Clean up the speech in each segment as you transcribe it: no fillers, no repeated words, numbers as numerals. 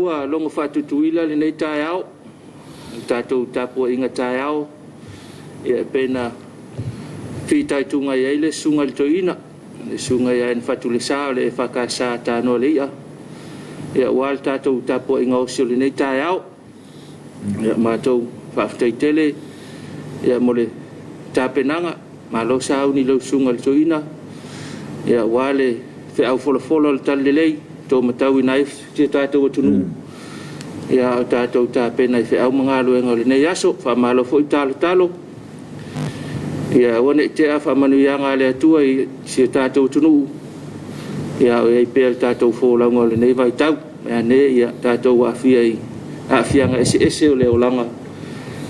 ua longo whatutuila le nei tae au. Tātou tāpua inga tae au. Ia pena whitai tunga iai le sunga le toina. Le sunga iai na whatu le sao le whakasa tānoa le ia. Ia wal tātou tāpua inga osio le nei tae au. Ia mātou whaafitai tele. Ia mole tāpenanga. Malo sao ni lau sunga le toina. Ia wale fe au fola le tale lei. Tō matau i naif tia tātou atunu. Ia tātou tāpena i fe au mga luenga le nei aso. Whamalo fo i talo. Ia wane te a whamanu ianga le atua i si tātou atunu. Ia o ei pēr tātou fōlaunga le nei vai tau. Ia ne ia tātou afia i afianga ese o le olanga.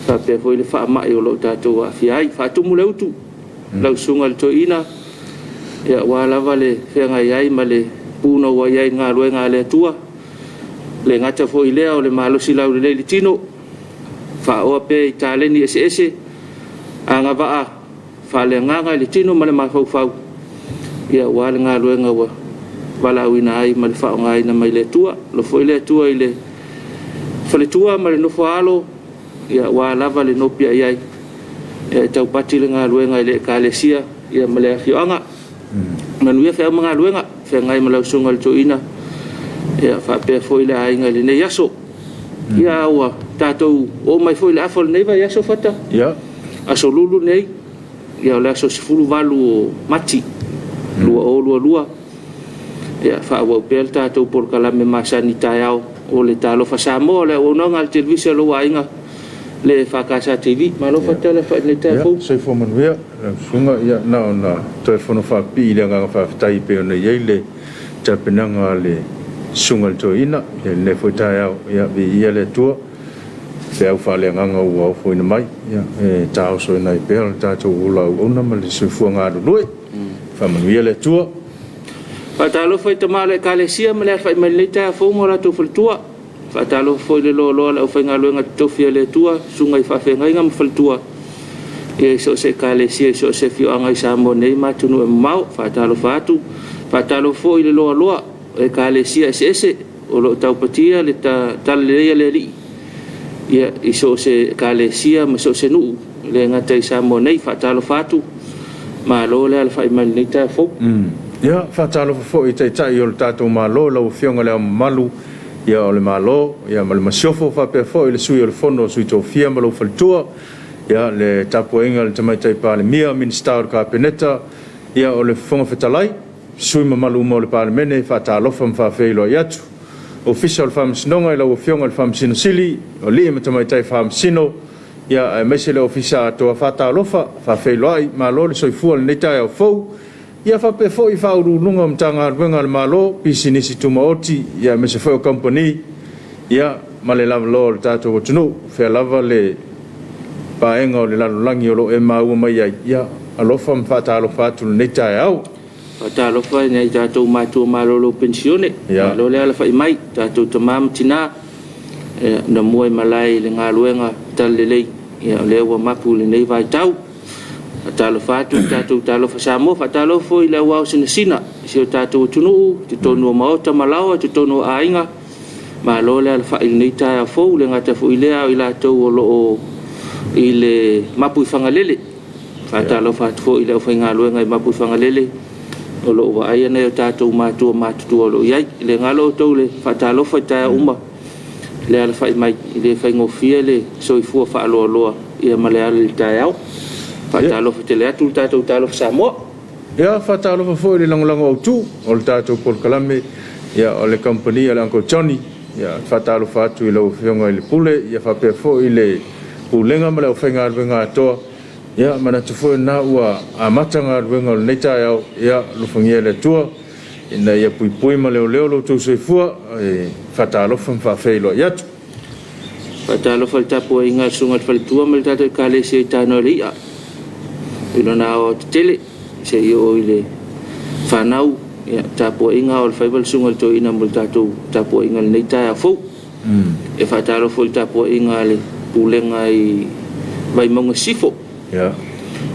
Whapea fo i le whaamai o lo tātou afia ai. Whatumu le utu. Lau sunga le toina. Ia wālawa le whenga iai ma le puna ua iai ngā luenga le atua. Le ngata fo i lea o le malosi lau le leili tino. Wha oa pe i tāleni ese. A ngā waa wha le nganga le tino ma le mawhau. Ia wale ngā luenga ua walau ina ai ma le wha o ngā ina mai le atua. Lo fo i le atua i le whale tua ma le nofo alo. Ia wālawa le nopia iai. Ia tau pati le ngā luenga i le kālesia. Ia ma le afioanga. Manuia whea mga luenga. Ngai malau sunga le toina. Ia whapea foi le ainga le nei aso. Ia aua tātou o mai foi le afo le nei vai aso whata. Ia. Aso lulu nei. Ia o le aso sifuru walu o mati. Lua. Ia whaawau pēl tātou por kalame masani tai au. O le talo whasamoa le ononga le televisia lo ainga. Le whakasa TV. Malo whata le whaine tai fau. Ia, sei fo manuia. Sunga ia na toi fono whapi i le nganga whawhitai peo na iei le tapenanga le sunga le toina. Ia le fo tai au. Ia vi ia le tua. Se au whale nganga ua au fo ina mai. Ia tau so ina i peo le tātou ula au ona ma le suifua ngā ruloi. Whamanuia le tua. Whatalo fai tama le kālesia ma le alwhai mai le tai fau mo la tō whalitua. Whatalo fai le loa le au whai ngā luenga tōwhia le tua. Sunga i whawhenga inga ma whalitua. Ia so se kālesia so se fio anga i Samoa nei matunu e mau. Whatalo whatu. Whatalo fo i le loa. E kālesia ese. O lo taupatia le tala leia le li. Ia i so se kālesia ma so se nuu. Le ngata i Samoa nei. Whatalo whatu. Ma lo le alwhai mai nei tai fau. Ia, whatalo fo i tai o le tātou malo lau fionga leo malu. Ia o le malo. Ia ma le masiofo whapea fo i le sui o le fono sui tō fia ma lau whalitua. Ia le tapu inga le tamaitai pāle mia minista o le kāpeneta. Ia o le whonga whetalai. Sui ma malu mo le pāle mene whatalofa ma whawheilo i atu. Ofisa o le whamasinonga i lau o fionga le whamasino sili. O li ma tamaitai whamasino. Ia meise le ofisa toa whatalofa whawheilo ai. Ma lo le soifua le neitai au fau. Ia whape fo i whauru lunga mtanga ruenga le malo. Pisi nisi tumaoti. Ia meise fo o company. Ia ma le lava lo le tātou o tunu. Whea lava le paenga o le lalolangi o lo e maua mai ai. Ia alofa mwhatalofa atu le neitai au. Whatalofa nei tātou mātua malolo pensione. Malo le ala whai mai. Tātou tamam tina. Na mua i malai le ngā luenga tale lei. Ia lewa mapu le nei vai tau. Whatalofa atu tātou talofa Samoa. Whatalofa i le wau sina. Si o tātou tunu. Te tonu o maota malawa. Te tonu o ainga. Malo le ala whai neitai au fau. Le ngata fu i lea i la tau o lo o i le mapu i whangalele. Whatalofa atu fo i le whai ngā luenga i mapu i whangalele. O lo wa aia nei o tātou mātua mātutu o lo iai. Le ngalo o tau le whatalofa i taia uma. Le ala whai mai i le whai ngofia le soifua whaaloa loa. Ia ma le ala le taia au. Whatalofa te le atu le tātou talofa Samoa. Ia whatalofa fo i le langolanga o tu. O le tātou Paul Kalame. Ia o le company a le Uncle Johnny. Ia whatalofa atu i lau whionga i le pule. Ia whapea fo i le pulenga ma le o whainga ruenga atoa. Ia mana tufo na ua amatanga ruenga o le neitai au. Ia lufangia le tua. Ina ia pui ma leo lo tau soifua. Whatalofa mwhawheilo i atu. Whatalofa le tapu inga sunga le whalitua ma le tātou kālesia i tānoa le ia. Ilo na o te tele. Se i o i le whanau. Ia tapu inga o le whaiwal sunga le toina mo le tātou tapu inga le neitai au fau. E whatalofa le tapu inga le pulenga i vai maunga sifo.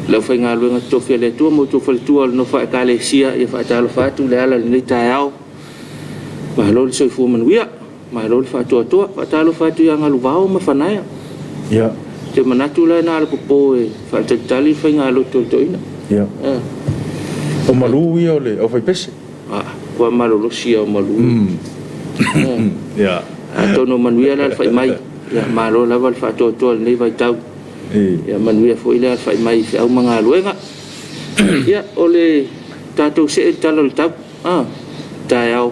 Lau whai ngā luenga tōwhia le tua mo tōwhia le tua no whae kālesia i whaetalofa atu le ala le neitai au. Mahalo le soifua manuia. mai lo fa to fa ta lo fa tu yang alu vao ma fanai ya te manatu la na lo popo e fa te tali fa nga lo to ina ya o malu ia le o fai pese ko malu lo sia o malu ya to no manuia la fa mai ya malo la va fa to nei vai tau ya manuia fo ile fa mai fa o manga luenga ya ole tato se talo tau tayau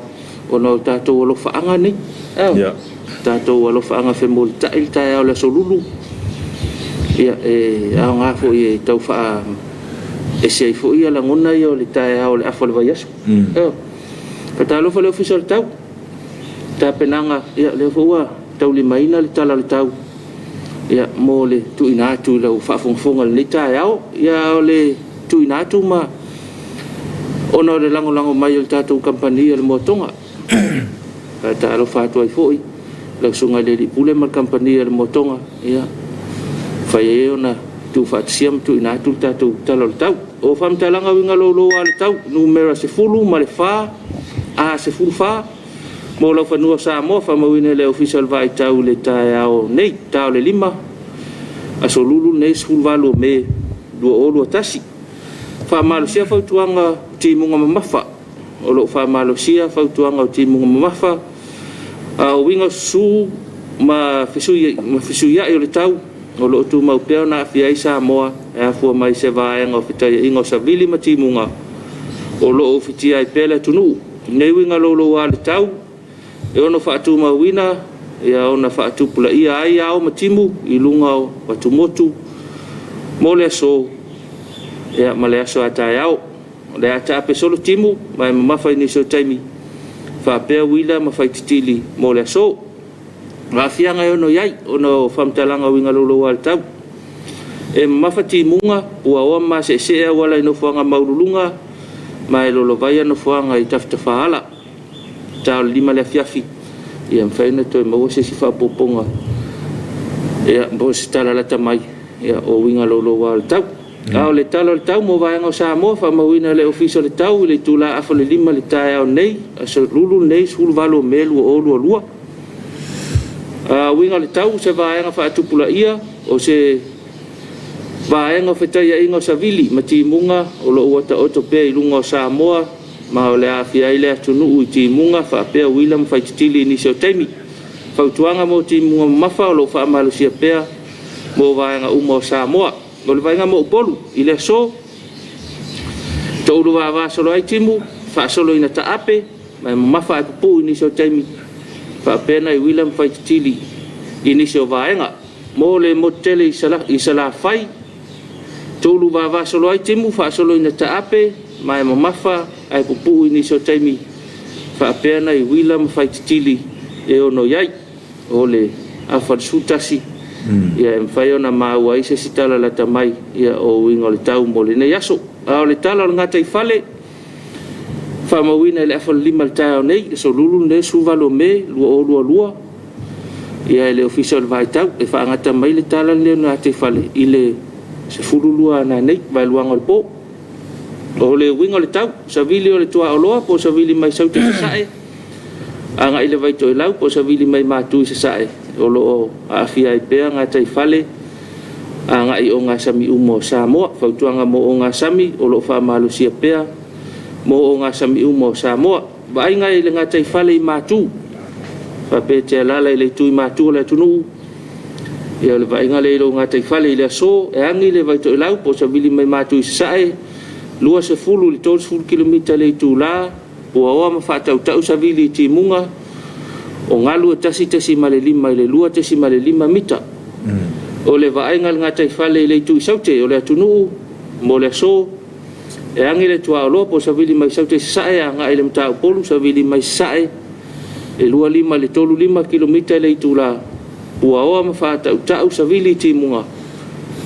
ono tato lo fa anga ni ya tato lo fa anga fe mol tail tayau la solulu ya nga fo ye tau fa sei fo ia la ngona yo le tayau le afol vai aso patalo fa le official tau ta penanga ya le fo wa tau li maina le tala le tau ya mo le tu ina tu la fa fonga le tayau ya le tu ina tu ma ono le lango mai o tatou kampania le motonga ta alo fa tu ai foi la sunga le di pule mal kampania le motonga ya fa ye ona tu fa siam tu ina tu tatou talo tau o fam talanga winga lo al tau numero se fulu mal fa se fulu fa mo lo fa no sa mo fa mo wine le official vai tau le tau nei tau le lima asolulu nei sul valo me do olo tasi fa malo sia fa tuanga timunga mamafa o lo fa malo sia fa tuanga timunga mamafa a winga su ma fisu ya yo le tau o lo tu mau pe na fi ai sa moa e fu mai se va en o fita ingo sa vili ma timunga o lo fiti ai pele tunu nei winga lo wa le tau e ono fa tu ma wina ya ona fa tu pula ia ai au ma timu ilunga o watu motu mole so ya male aso ata yao le ata pe solo timu mai mafa ni so taimi fa pe wila ma fa titili mo le so la fianga yo no yai ono famtalanga winga lolo wal tau e mafa timunga wa ma se wala no fanga maululunga mai lolo vai no fanga i tafta faala ta lima le fiafi ya mfaina to mo se fa poponga ya bo stala la tamai ya o winga lolo wal tau au le talo le tau mo vai ngo sa mo fa mawina le official le tau le tula afa le lima le tai au nei aso lulu nei sul valo melu o lu lua winga le tau se vai nga fa tupula ia o se vai nga fa tai ingo sa vili mati munga o lo wata oto pe lungo sa mo ma o le afia ile tunu u ti munga fa pe wilam fa tili ni so temi fa tuanga mo ti munga mafa lo fa malu sia pe mo vai nga umo sa mo o le vai nga mo polu ile so to lu va solo ai timu fa solo ina ta ape ma mafa pu ni so temi fa pena i William fa tili ini so vai nga mo le motele isala fai to lu va solo ai timu fa solo ina ta ape ma mafa ai pu ini so temi fa pena i William fa tili e ono yai ole afa sutasi ya mfayona maua ise sitala la tamai ya o wingo le tau mo le ne yaso a le tala ngata i fale fa mawina le afal lima tau nei so lulu ne suvalo me lua ya le official vai tau e fa ngata mai le tala le ngata i fale ile se fululua na nei vai luanga po o le wingo le tau sa vili o le tua o loa po sa vili mai sauti sae anga ile vai to lau po sa vili mai matu se sae o lo afia i pea nga tai fale anga i o nga sami umo Samoa fautuanga mo o nga sami o lo fa malu sia pea mo o nga sami umo Samoa ba inga i le nga tai fale i matu fa pe te lala i le tu i matu le tunu ia le va inga le lo nga tai fale i le so e angi le vai to lau po sa vili mai matu i sae lua se fulu li 12 kilomita le tu la po awa ma fa tau sa vili ti munga o ngalu tasi male lima le lua tasi male lima mita o le vai ngal ngatai fale le tu saute o le tunu mo le so e angi le tua lo po savili mai saute sae anga ile mta polu savili mai sae e lua lima le tolu 5 kilomita le tu la ua o ma fa tau savili ti munga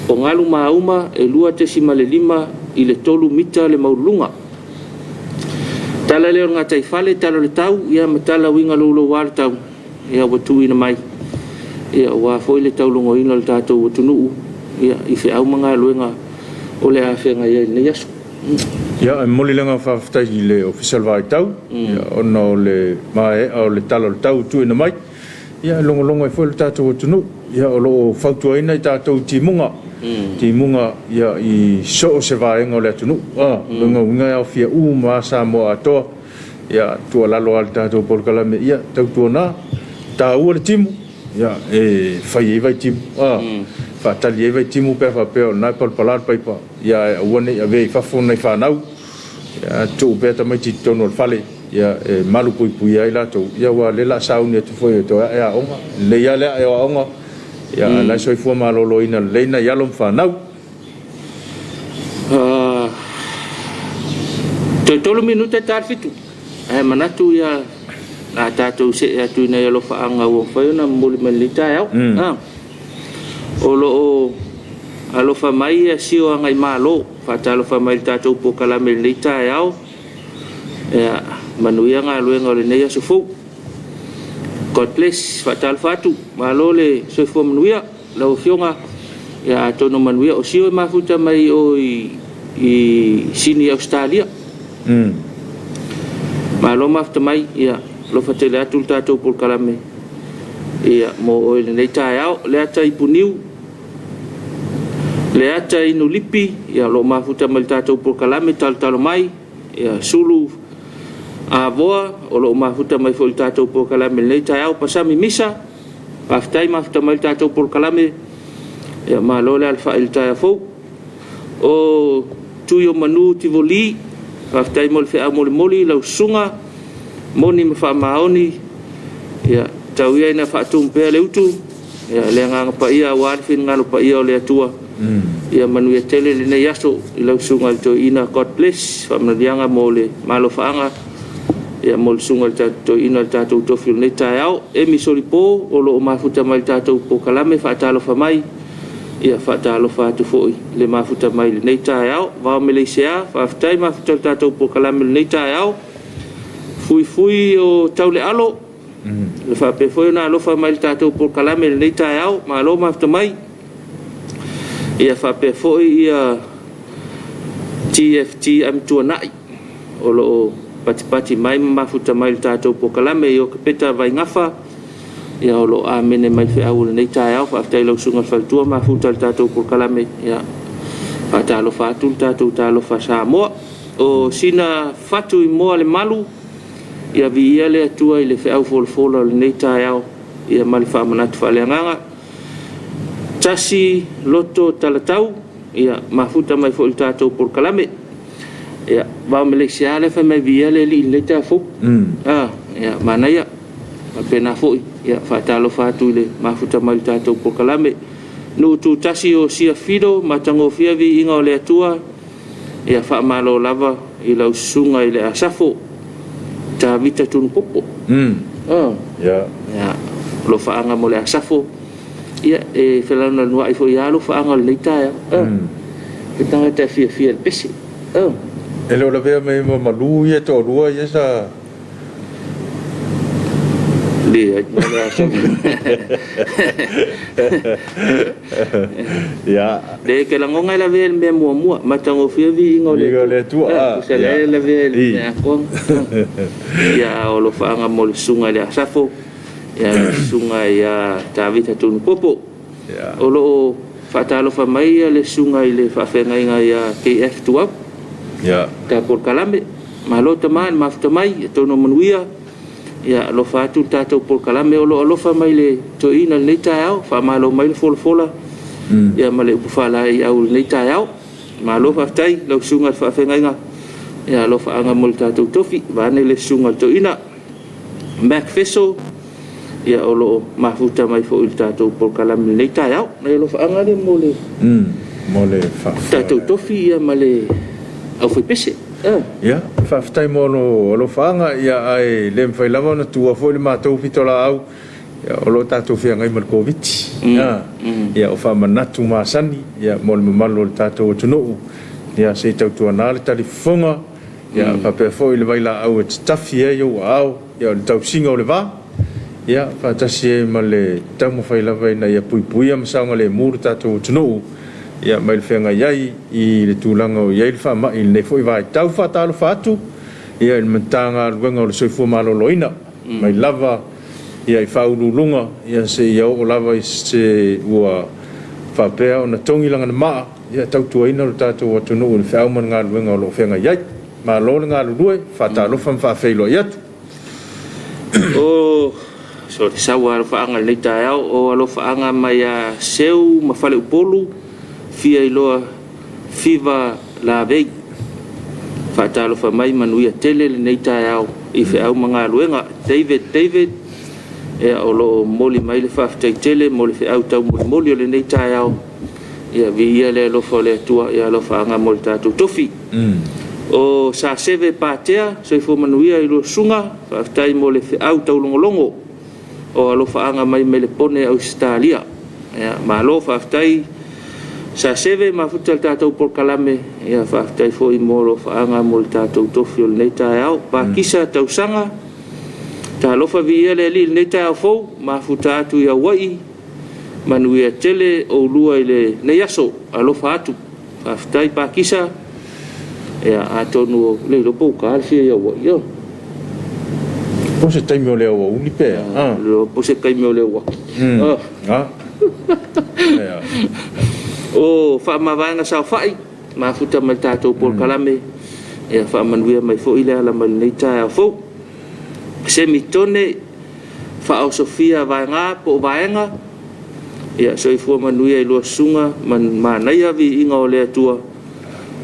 o ngalu mauma e lua tasi male lima ile tolu mita le maulunga tala le nga tai fale tala le tau ia matala winga lo wal tau ia watu ina mai ia wa foi le tau longo ina le tato watu nu ia i fe au manga luenga o le afenga ia ne yasu ia moli langa whawhtai i le official vai tau ia ona o le mae o le talo le tau tu ina mai ia longo e foi le tātou tunu ia o lo whautua ina i tātou timunga ia i so o se vaenga o le tunu lunga unga au fia ma sa mo atoa ia tua lalo al tātou polkalame ia tau tuana tā ua le timu ia e whai e vai timu whaatali e vai timu pe whapeo nai palpalar paipa ia uane ia vei whafona i whanau ia tō pēr tamai titi tono al whale ia e malu pui pui ai lato ia wa lela sauni atu foi to ia onga le ia le ia onga ia la soi fu malolo ina leina ia lom whanau tolu minuta tar fitu manatu ia a tātou se atu ina ia lo whaanga o whaiona muli malita au o lo alofa mai sio ngai malo fata alofa mai tātou po kalame lita au ia manuia nga luenga le nei sufu God bless fata alfatu malo le soifo manuia lo fionga ia tono manuia o sio mafuta mai o i sini Australia malo mafta mai ia lo fatele atu tātou po kalame ia mo o le nei au le ata i puniu le ata inu lipi ia lo mafuta mai tātou po kalame talo mai ia sulu a voa o lo mafuta mai fo tātou po kalame nei au pasami misa paftai mafuta mai tātou po kalame ia malo le alfa il tai fo o tuyo manu tivoli paftai mo le fa moli lau sunga moni ma maoni ia tau ia na fa tumpe le utu ia le nga pa ia war fin nga pa ia le tua ia manu ia tele le nei aso i lau sunga to ina God bless fa madianga mo le malo faanga ia mo sunga to ina to fil nei tau e mi soli po o lo mafuta mai to po kalame fa talo fa mai ia fa talo fa tu foi le mafuta mai le nei tau va Malaysia fa tai mafuta to po kalame le nei tau fui o tau le alo le fa pe foi na lo fa mai tātou por kalame le tau ma lo mafta mai ia fa pe foi ia TFT am tuanai o lo pati mai mafuta mai tātou por kalame o kapeta vai ngafa ia o lo amene mai fe au le tau fa tai lo sunga fa tua mafuta tātou por kalame ia fa talo fa tu tātou talo fa sa mo o sina fatu i mo le malu ia vi ia le atua i le fe au folfola le nei tau ia mali fa manatu fa le nganga tasi loto talatau ia mafuta mai fo tātou por kalame ia va Malaysia le fa mai vi ia le le ta fo ia mana ia pena fo ia fa talo fa tu le mafuta mai tātou por kalame no tu tasi o sia fido matango fia vi inga le atua ia fa malo lava i lau sunga i le asafo ta vita tun popo ya lo faanga mo le asafo ia e felana no ai fo ia lo faanga le taia ke tanga ta fia pesi e lo la vea me malu ia to rua ia sa le ya de ke la ngonga la vea me mo matango fia vi ngole le tu se la vea ya ko ya o lo faanga mo le sunga le asafo ya sunga ya tavita tun popo ya o lo fatalo fa mai le sunga ile fa fenga ya KF tua ya ta por kalame malo taman mafta mai to no manuia ya lo fa tu tato por kalame o lo fa mai le to ina le tau fa malo mai fola ya male fa la ya u le tau malo fa tai lo sunga fa fenga ya lo fa anga multa to tofi va ne le sunga to ina mac feso ia o lo mafuta mai fo il tatou por kalame le tau na lo fa anga le mole fa tatou tofi ia male au foi pese ya fa tai mo lo fanga ia ai le fai lava na tua fo le matou fitola au ya o lo tatou fia ngai mal covid ya o fa manatu masani ya mo le malo le tatou tuno ya se tau tua na le talifonga ya fa pe fo le vai la au tafi yo au ya le tau singa o le va ya fa tasi male tamu fai lava na ya pui am sanga le mur tatou tuno ia mai le whenga iai i le tūlanga o iai le wha i le fo i vai tau whatalo whatu ia i mantanga luenga o le soifua maloloina mai lava ia i whaurulunga ia se ia o lava i se ua whapea o na tongilanga na maa ia tautuaina o tātou atunu o le whiauman ngā luenga o lo whenga iai ma lo le ngā lulue whatalo whawhawheilo i atu o so te sawa alo whaanga nei tae au o alo whaanga mai a seu ma whale upolu fia i loa fiva la vei whaatalo wha mai manuia tele le nei tae au i whiau mga luenga David e o lo moli mai le whaftai tele mo le whiau tau moli o le nei tae au ia vi ia le alofa le atua ia alo whaanga mo le tātou tofi o sa seve pātea so i manuia i lo sunga whaftai mo le whiau tau longolongo o alo whaanga mai me le pone au Australia ma alo whaftai sa seve ma futa le tātou porkalame ia whaftai fo i mo lo whaanga mo le tātou tofi o le nei tae au pa kisa tau sanga ta alofa vi ia le li le nei tae au fou ma futa atu ia wai manuia tele o lua i le nei aso alofa atu whaftai pa kisa ia atonu le lopo ka alfia ia wai ia po se taimi o leo o uni pe lo po se taimi o leo waki o fa mavanga sa fai ma futa mai tātou por kalame ia fa manuia mai fo ile ala mai nei tae fo se mitone fa au Sofia vaenga po vaenga ia so i fo manuia i lo sunga man manaya vi inga o le atua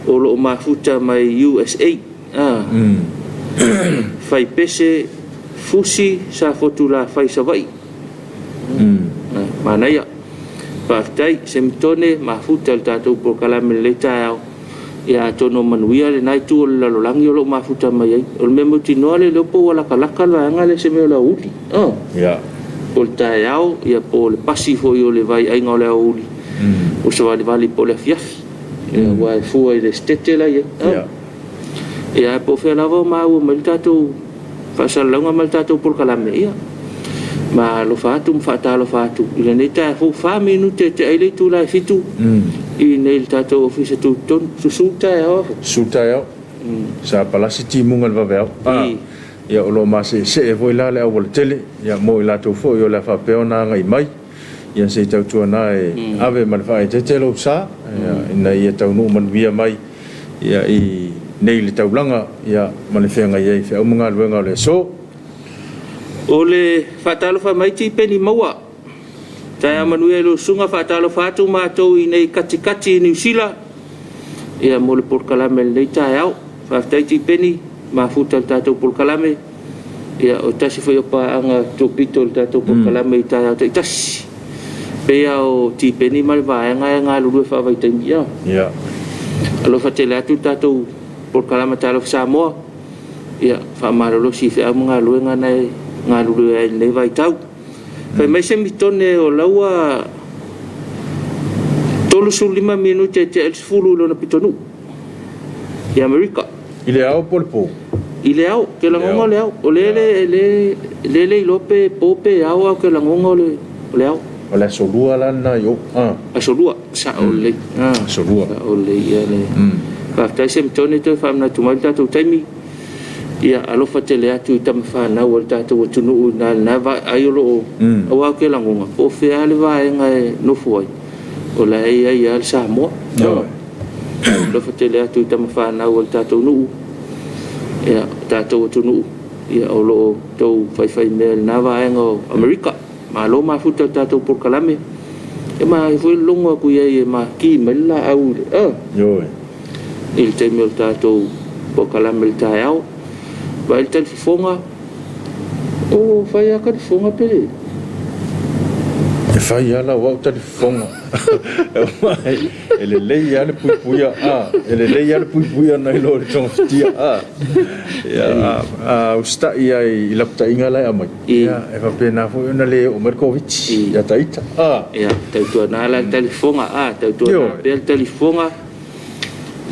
o lo ma futa mai USA fai pese fusi sa fotula fai savai manaya Paftai semitone mafuta el tātou por kalame le tāo ia tono manuia le nai tu la lolangi o lo mafuta mai ai o memo tino le lopo wala kalaka la anga le se me la uli ia o tāo ia po le pasi fo i o le vai ai ngau le uli o se vali po le fiafi ia wa fu i le stete la ia ia po fe lavo ma o mal tātou fasalanga mal tātou por kalame ia ma lo fatu mfata lo fatu ile nei ta fu fa minute te ile tu la fitu i nei tato office tu ton susuta ya sa palasi ti mungal va veo ya lo ma se voi la le o tele ya mo la to fo yo la fa peona ngai mai ya se tau tu na ave man fa te lo sa ya ina ia tau no man via mai ya i nei le tau langa ya man fe ngai ai fe o mungal wenga le so o le whatalo wha mai ti peni maua. Tai amanuia lo sunga whatalo whatu mātou i nei kati i New Zealand. Ia mo le porkalame nei tae au. Whaftai ti peni, ma futa le tātou porkalame. Ia o tasi whai opa anga tōpito le tātou porkalame i tae au te tasi. Pea o ti peni ma le vaenga e ngā lurue whawai taimi ia. Ia. Alo whatele atu tātou porkalame tālo Samoa. Ia whamarolo si whea mga luenga nei ngā lulu ai nei vai tau. Pai mai se mitone o laua 35 minute te elsfulu lona pitonu. I Amerika. I le au polpo. I le au, ke la ngonga le au. O le lope pope au au ke la ngonga le au. O le solua lana yo. A solua, sa o le. Solua. O le ia le. Paftai se mitone te whamna tumalta tau taimi. Ia alofa tele atu i tama whanau al tātou atunu na vai aiolo o au ke langonga o whea le vaenga e nofu ai o la ai al Samoa alofa tele atu i tama whanau al tātou nuu ia tātou atunu ia o loo tau whaiwhai mea na vaenga o Amerika ma lo ma futa tātou porkalame e ma i fwoi longa ku ia e ma ki mela au il te mea tātou porkalame le tae au vai il telefonga o fai a telefonga pele e fai ala o telefonga ele lei ale puipuia ele lei ale puipuia na ilo le tong tia ya usta ia I lapta inga lai amai ya e fa pena fo na le o Markovic ya taita ya taitua na la telefonga taitua na pe telefonga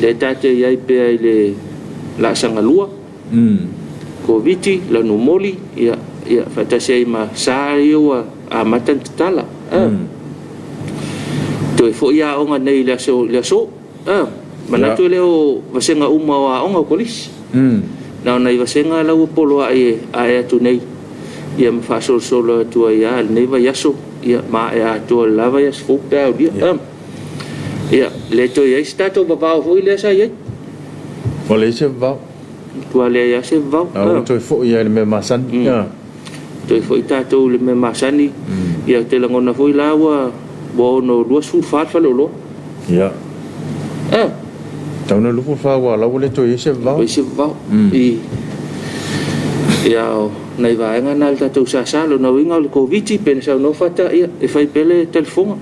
le tate ia pe ile la sangalua Koviti la numoli ia fatasi ma sa yo a matan tala to fo ia o nga nei le so mana to leo vasenga uma wa onga kolis na nei vasenga la polo ai tu nei ia fa solo tu ia nei va yaso ia ma ia tu lava yas fo ta dia ia le to ia sta to ba fo ile sa ia wale se va tu ale ia se va to fo ia le me masan to fo ita to le me masani ia te langona fo ila wa bo no lu su fa lo ia tau na lupu fa wa la wale to ia se va i ia nei vai nga nal ta tu sa lo no winga le covid pen sa no fata ia e fai pele telefon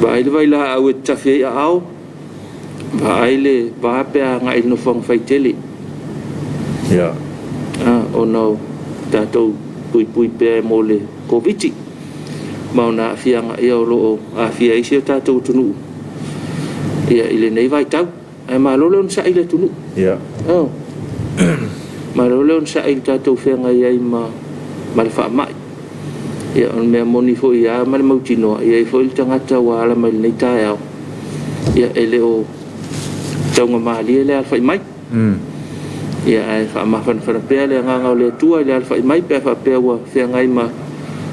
vai la au ta fi au vai le va pe nga il no fong fai tele ia o no ta tu pui pe mo le covid mau na fi nga ia lo a fi ai se ta tu tunu ia ile nei vai tau ai ma lo sa ile tunu ia ma lo sa il ta tu fe nga ia ma mal fa mai ia on me moni fo ia mal mau tino ia fo il tanga ta wala mal nei ta ia ele o tau nga mali le fa mai ia ai fa ma fa pe le nga le tua le fa mai pe fa pe wa fe nga ma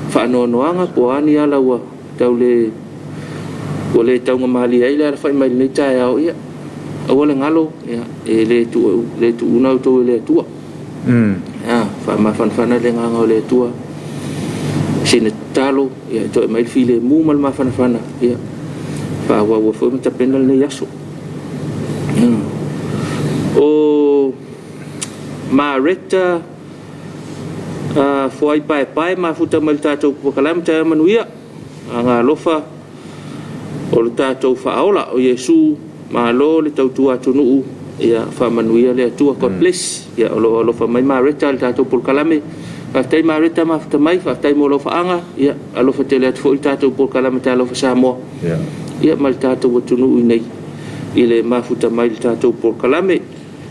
fa no anga ko ani ala wa tau le ole tau nga mali ai le fa mai nei ta ia awale ngalo ia le tu una to le tua fa ma fa na le nga le tua sine talo ia to mai file mu mal ma fa ia fa wa fo mta penal le yaso o mareta foi pai ma futa mal tato po kalam ta manuia anga lofa o tato fa aula o yesu ma lo le tau tua tunu ia fa manuia le tua god bless ia lo fa mai mareta tato po kalame Aftai marita ma aftai mai aftai mo lo fa anga ia alo fa tele fo tato por kala mata lo fa samo ia mal tato wotunu nei ile ma futa mai tato por kala me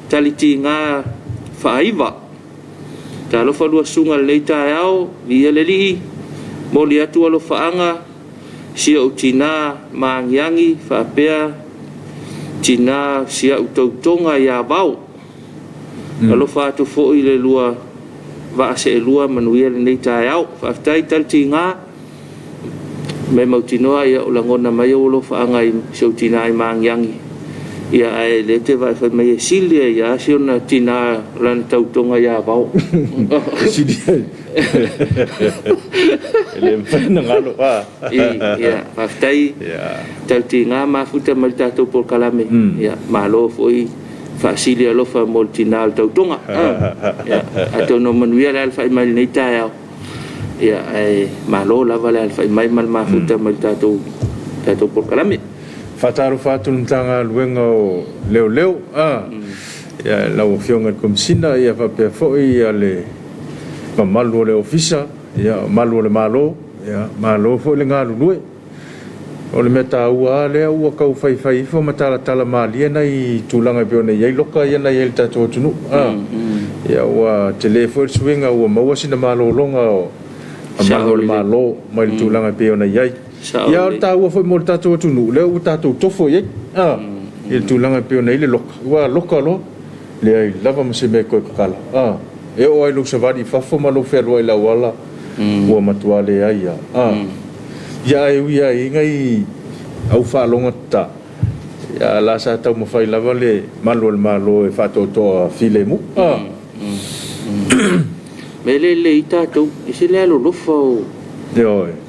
taliti nga fa aiva ta lo fa lu sunga leita yao ia le li mo li atu lo fa anga si o tina mangiangi fa pea tina si o tonga ya bau alo fa tu fo ile lua va se lua manuel nei ta yao fa tai tal tinga me mau tinoa ia o langona mai o lo fa ngai so tina ai mangiangi ia ai le te va fa mai silia ia siona tina lan tau tonga ia bau silia ele fana ngalo ia fa tai tal tinga ma futa mal tato por kalame ia malo foi fasilia lo fa multinal tau tonga ya ato no manuia al fa mai nei ta ya ai malo la vale al fa mai mal ma futa mal tato por kalame fataru fatul tanga luenga leo ya la ofionga komsina ya fa pe fo ya le malo le ofisa ya malo le malo ya malo fo le ngalu lue o le meta ua le ua kau fai fo matala tala mali na i tulanga pe ona ye loka ye na ye ta to tunu ya ua telefon swinga ua maua sina malo longa o malo le malo mai tulanga pe ona ye ya ta ua fo mo ta to tunu le u ta to tofo ye il tulanga pe ona ile loka ua loka lo le ai lava mo se me ko kala e o ai lu se vadi fa fo malo fe lo ila wala ua matuale ai ya ia ngai au fa longa ta ya la sa ta mo fai lava le malo e fa to file mu mele le ita to ise le lo fo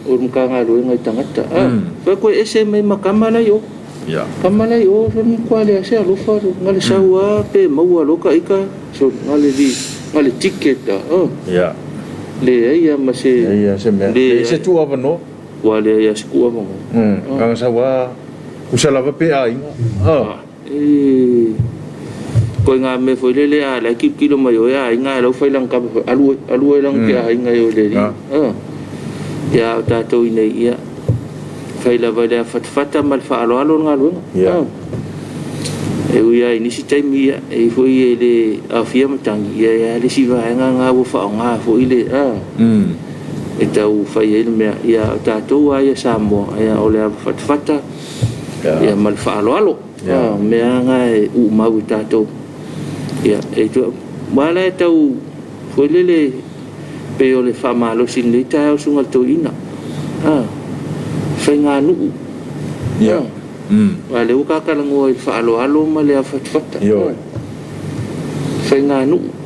o mkanga lo ngai tangata fa ko ese mai makamala yo ya kamala yo so ni kwale ase lo fo ngale sawa pe mau lo ka ika so ngale ticket ya le ia mase se me se tu avano wale ya skua mo ang sawa usala pa pe ai ko nga me foi le ala ki kilo mai o ya nga lo foi lang ka alu lang ke ai nga yo le ya ta to ine ya fai la vada fatfata mal fa alo nga lo e uia ini si time ya e foi le afia matang ya le si va nga wo fa nga foi le e tau fai ele mea ia tātou a ia Samoa ia o le fatafata ia mal whaaloalo mea nga e mau i tātou ia e tu wala e tau fuelele pe o le whamalo sin le tai au sunga tau ina fai ngā nuu wale uka kalangoa i whaaloalo ma le a fatafata fai ngā nuu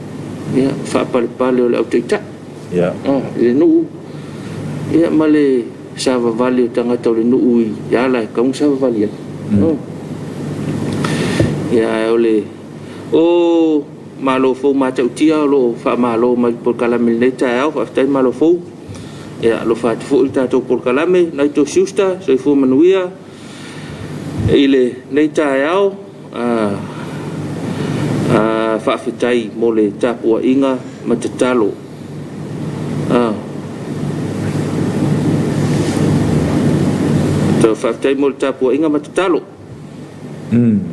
ia whaapale o le au teita le nuu ia ma le sava vali o tangata o le nuu i ala e kaung sava vali ia o le o malo fo ma tau tia lo fa malo ma por kalame le tai au fa tai malo fo ia lo fa fo ta to por kalame na to susta so fo manuia ile le tai au fa fitai mo le tapua inga ma te talo to fa fitai mo le tapua inga ma te talo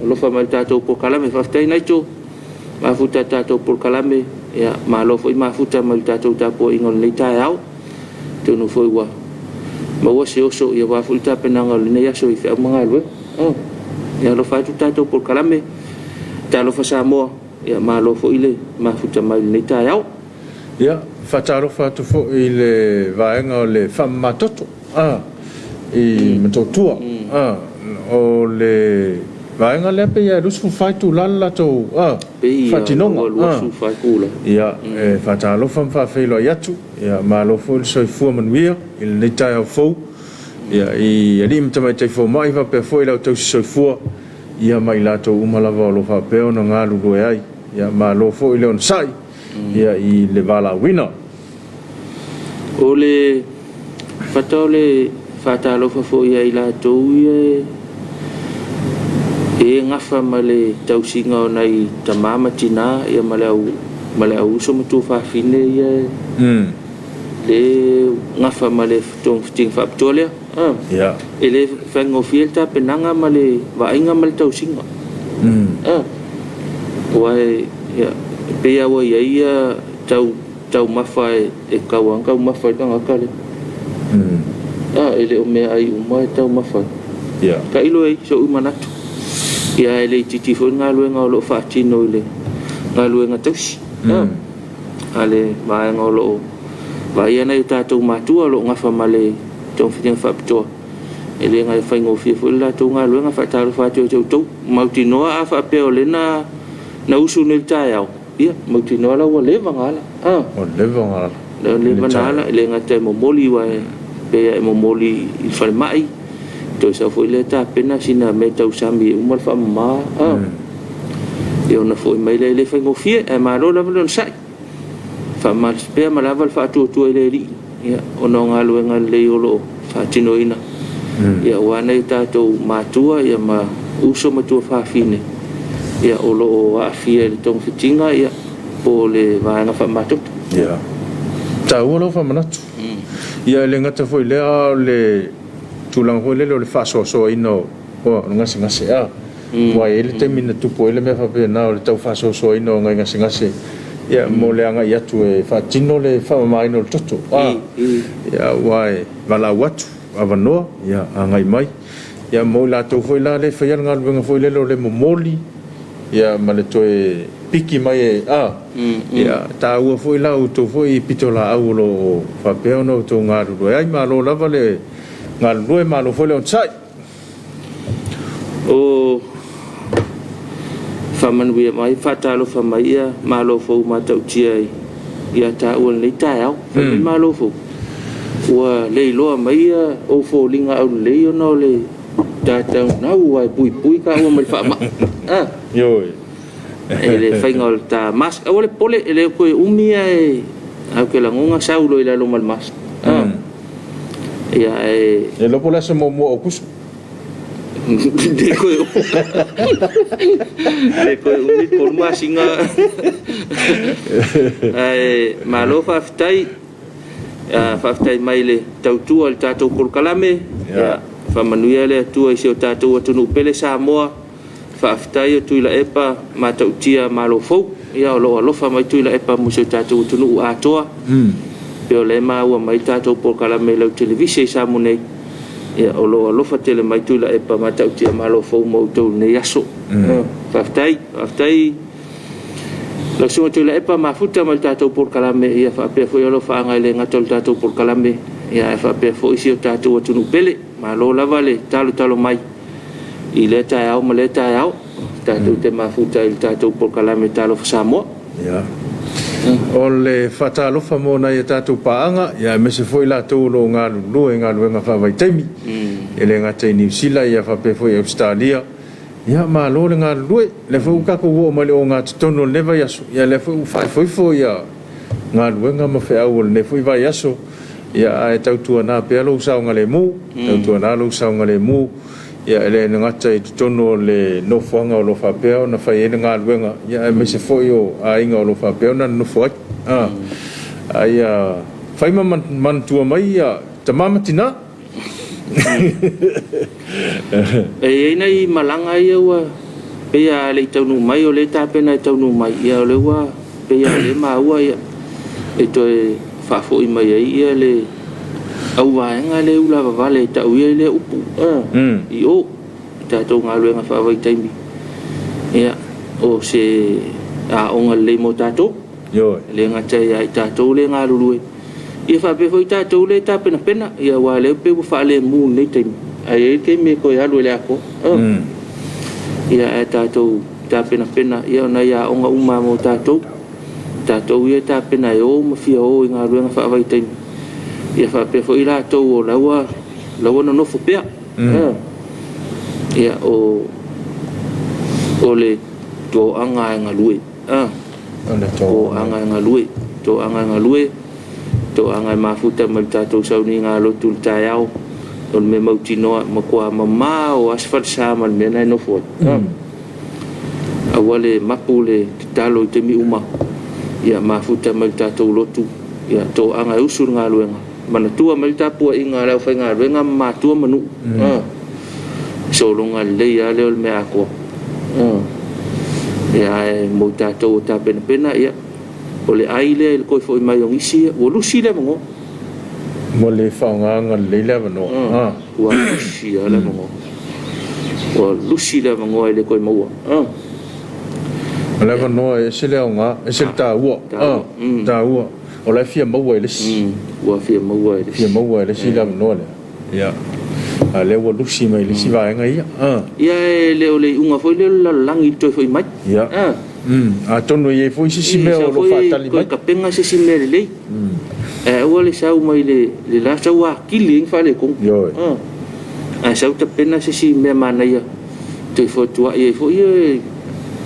lo fa ma tato por kalame fa fitai na to ma futa tato por kalame ya ma lo foi ma futa ma tato tapua inga le tai au to no foi wa ma wa se oso ya wa futa penanga le ya so i fa manga lo ya lo fa tato por kalame ta lo fa Samoa ia malo fo ile ma futa mai nei tai au ia fataro fatu fo ile vaenga o le famatoto i matotua o le vaenga le pe ia lusu fai tu lala to fatinonga lusu fai kula ia fataro fa felo yatu ia malo fo le soifua manuia il nei tai au fo ia i ali mtamai tai fo mai va pe fo ile au soifua ia mai lato umalava o lo fa peo no ngalu go ai ia ma lo fo ile on sai ia i le vala wina o le fatole fata lo fo ia i lato e ngafa male tausinga nai tamama tina ia male au so mutu fa fine ia le ngafa male tong ting fa ptolia ia ele fango fielta penanga male vainga male tausinga wai ya pe ya wa ia tau mafai e kawang kau mafai tanga kale ele o me ai uma tau mafai ya ka ilo ai so umanatu ya ele titi fo ngalu ngalo fa tino ile ngalu ngatusi ale mai ngolo vai ana ta tu matua lo ngafa male tong fiting fa pto ele ngai fa ngofi fo la tu ngalu ngafa taru fa tu mautinoa fa pe olena na usu nei tai au ia mautinoa la wa leva ngala o leva ngala le manala le ngate mo moli wa pe mo moli i fa mai to sa fo le ta pena sina me tau sami umal fa ma io na fo mai le fa ngofi e ma lo la volon sai fa mal pe ma la val fa tu le ri ia ono ngalu ngal le lo fa tinoina ia wa nei ta to matua ia ma uso matua fa fine ia o lo a fia le tong fitinga ia po le vaenga fa matu ia ta o lo fa manatu ia le ngata foi le tulang ho le fa so ino o ngase wa ele te mina tu po ele me fa pe na o le tau fa so ino ngase ia mo le anga ia tu e fa tino le fa mai no toto ia wai vala watu avano ia angai mai ia mo la to foi la le fa ia ngal venga foi le momoli ia male toe piki mai ia ta ua foi la to foi pitola au lo fa pe no to ngaru ai ma lo lava le ngaru ma lo foi le on sai o faman wi mai fata lo fa mai ia ma lo fo ma tau tia ia ta ua le tai au ma lo fo wa le lo mai o fo linga au le no le ta ta na ua pui ka o mai fa ma yo ele fai ngol ta mas ole pole ele ko umia e au ke la ngonga saulo ila lo mal mas ia e lo pole se mo okus de ko umi por masinga malo fa ftai mai le tautua le tatou kolkalame fa manuia le atua i se o tatou atunu pele Samoa faafetai o tuila epa matautia malo fou ia o loo alofa mai tuila epa mo se tatou tunu atoa Peo le ua mai tātou por kalame lau televisi sa mo nei. Ia o lo alofa tele mai tui la e pa matau tia malo fau mau tau nei aso. Whaftai. Lau sunga tui la e pa mafuta mai tātou por kalame. Ia whapea fo i alofa anga le ngatol tātou por kalame. Ia e whapea fo isi o tātou atunu pele. Malo lava le talo mai. I le tae au ma le tae au. Tātou te mafuta i tātou por kalame talo fa Samoa. Ia. O le whatalofa mō nei e tātou paanga, ia me se foi la tō lo ngā lue ngā luenga whawai taimi. E le ngā tei New Zealand, ia whape foi Australia. Ia mā lo le ngā lue, le whau kako wo ma le o ngā tutono newa yaso. Ia le whau whai foi ia ngā luenga ma whi au le foi vai yaso. Ia e tautua nā pia lo sao ngā le mū, tautua nā lo sao ngā le mū. Ia ele ngata i tono le no fuanga o lo whapea na whai ene ngā luenga. Ia e me se foi o a inga o lo whapea na no fuai. Ai whai mantua mai ia ta mamatina. E nei malanga ia ua pea le taunu mai o le tāpena i taunu mai. Ia o le ua pea le maua ia. E toi whafo i mai ia le au vaenga le ula vavale tau ia le upu I o tātou ngā luenga whawai taimi ia o se a onga le mo tātou le ngatai ai tātou le ngā lulue ia whape foi tātou le tāpena pena ia wā le upe wha le mū nei taimi ai e ke me koe alu le ako ia e tātou tāpena pena ia ona ia onga uma mo tātou ia tāpena e o mawhia o I ngā luenga whawai taimi ia whape foi la tau o laua no nofo pea ia o le tō anga e ngā lue tō anga e ngā lue tō anga e mafuta mai tātou sauni ngā lotu le tae au o me mautinoa ma kua mamā o asfalt sa man mena e nofo awa le mapu le talo I te mi uma ia mafuta mai tātou lotu ia tō anga e usur ngā luenga mana tua mai tapua I ngā lau whai ngā ruenga mātua manu so longa leia leo le mea koa ia e mo tātou o tā pena ia o le aile le koe fo I mai o ngisi o lusi le mango mo le whaonganga le le wano ua lusi le mango o lusi le mango e le koe maua le wano e se leo ngā e se tā ua o la fia maua I le si ua fia maua I le si la no le ia a le wa lusi mai le si vaenga ia ia e le o le unga foi le la langi toi foi mai ia a tono ye foi si me o lo fatali mai ka penga si me le e o le sau mai le la sau a kili fa le kong yo a sau ta pena si me mana ia toi foi tua ye foi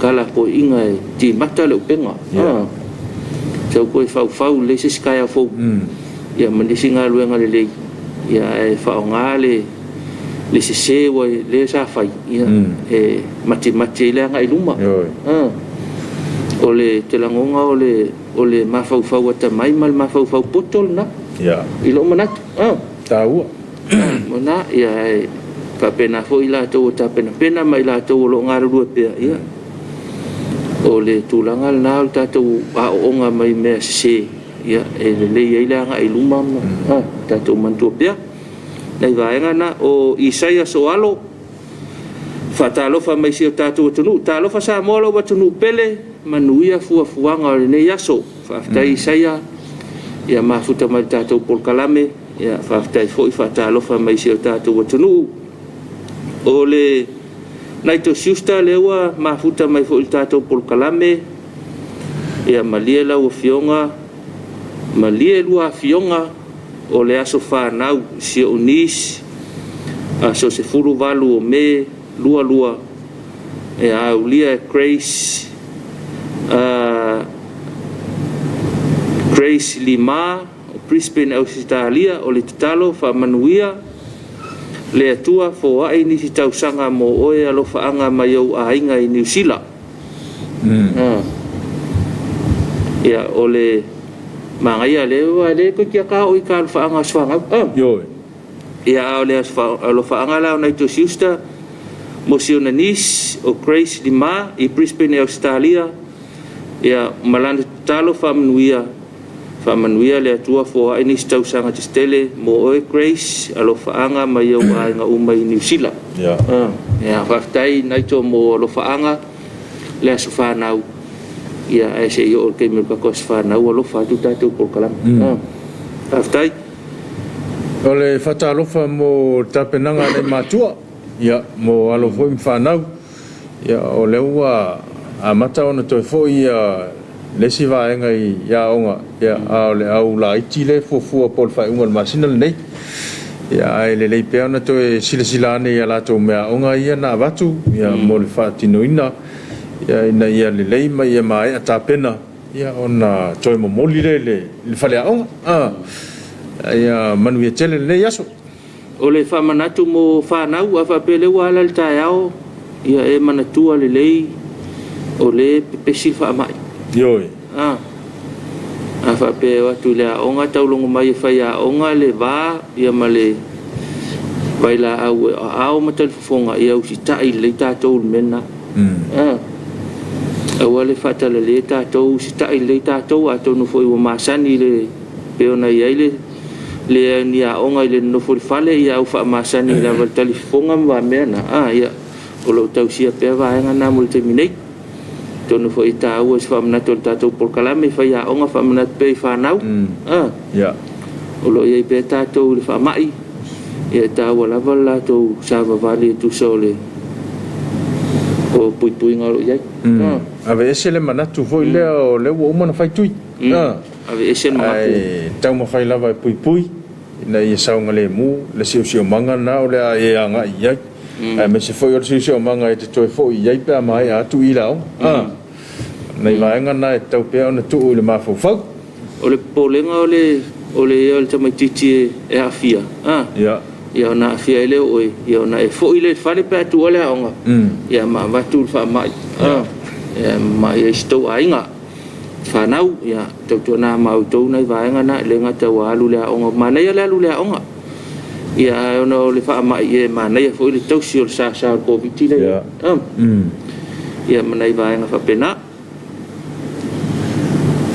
kala ko inga ti mata le penga sau koe fau le se skaya fau ia manisi ngā luenga le ia e whao ngā le se wa le sa fai ia e mati le anga I luma o le te langonga o le mafau ata mai mal mafau potol na ia I lo manat tā ua mana ia e whapena fo I la tau o ta pena mai la tau o lo ngā rurua pia ia o le tūlanga nā o tātou a onga mai mea se ia e le ia I anga I luma tātou mantua pia nei vaenga na o Isaia soalo whatalofa mai si o tātou atunu tālofa sa mola o atunu pele manuia fuanga o le nei aso whaftai Isaia ia mafuta mai tātou polkalame ia whaftai foi whatalofa mai si o tātou atunu o le nai to siusta lewa mafuta mai fo il tātou polkalame ia malie lau fionga malie lua fionga o le aso whanau si o nis a so se furu valu o me lua e a ulia Grace Lima o Brisbane Australia o le tatalo whamanuia le atua fo ai ni si tausanga mo oe alofa anga mai au a inga I New Zealand ia o le mangaia le ko kia ka o I ka alofa anga swanga ia o le alofa anga lao na ito siusta mo si ona nis o Grace Lima I Brisbane Australia ia malana talo whamanuia whaamanuia le atua fo aini stausanga te stele mo oe Grace alo whaanga mai au ainga umai New Zealand. Ia whaftai naito mo alo whaanga le aso whanau. Ia e se i o ke milka kos whanau alo whatu tātou polkalama. Whaftai. Ole whatalofa mo tapenanga nei mātua. Ia mo alo foi whanau. Ia o leua a mata ona toi foi lesi vaenga i ia onga ia ole au la iti le fofua pol fai unga masina nei ia ai le pea ona toi sila ne ia la to mea onga ia na watu ia mo le fatino ina ia ina ia le mai ia mai ata pena ia ona toi mo moli le fale onga ia manu ia tele le yaso ole fa manatu mo fa nau afa pele wala le taiao ia e manatua le ole pesi fa mai Yoi. Afa pe watu le onga taulungu mai fai a onga le va ia male vaila au matal fonga ia usi tai le tatou mena. Awale fata le tatou usi tai le tatou atou no foi o masani le pe ona ia le ni a onga le no foi fale ia u fa masani la val fonga va mena. Ia o lo tau sia pe va nga na multe minei. Tono fo ita o se famna to tatou polkalame fa ia onga famna pe fa nau ya o lo ia pe tatou le fa mai ia ta wala wala to sa va vale tu sole o pui ngalo ia ave ese le manatu foi le o le o mana fai tui ave ese manatu tau ma fai lava pui na ia saunga le mu le sio manga na o le ia anga ia me se foi o sio manga e te toi foi ia pe mai atu ilao nei vaenga na e tau pe ona tu le mafofau o le polenga o le tamaititi e afia ia na afia ele o ia na e foi le fale pe atu ole onga ia ma vatu fa mai ia ma ia sto ainga fa nau ia tau na ma auto nei vaenga na le ngata wa alu le onga ma nei le alu le onga ia ona le fa mai e ma nei foi le tau si o sa ko vitile ia ma nei vaenga fa pena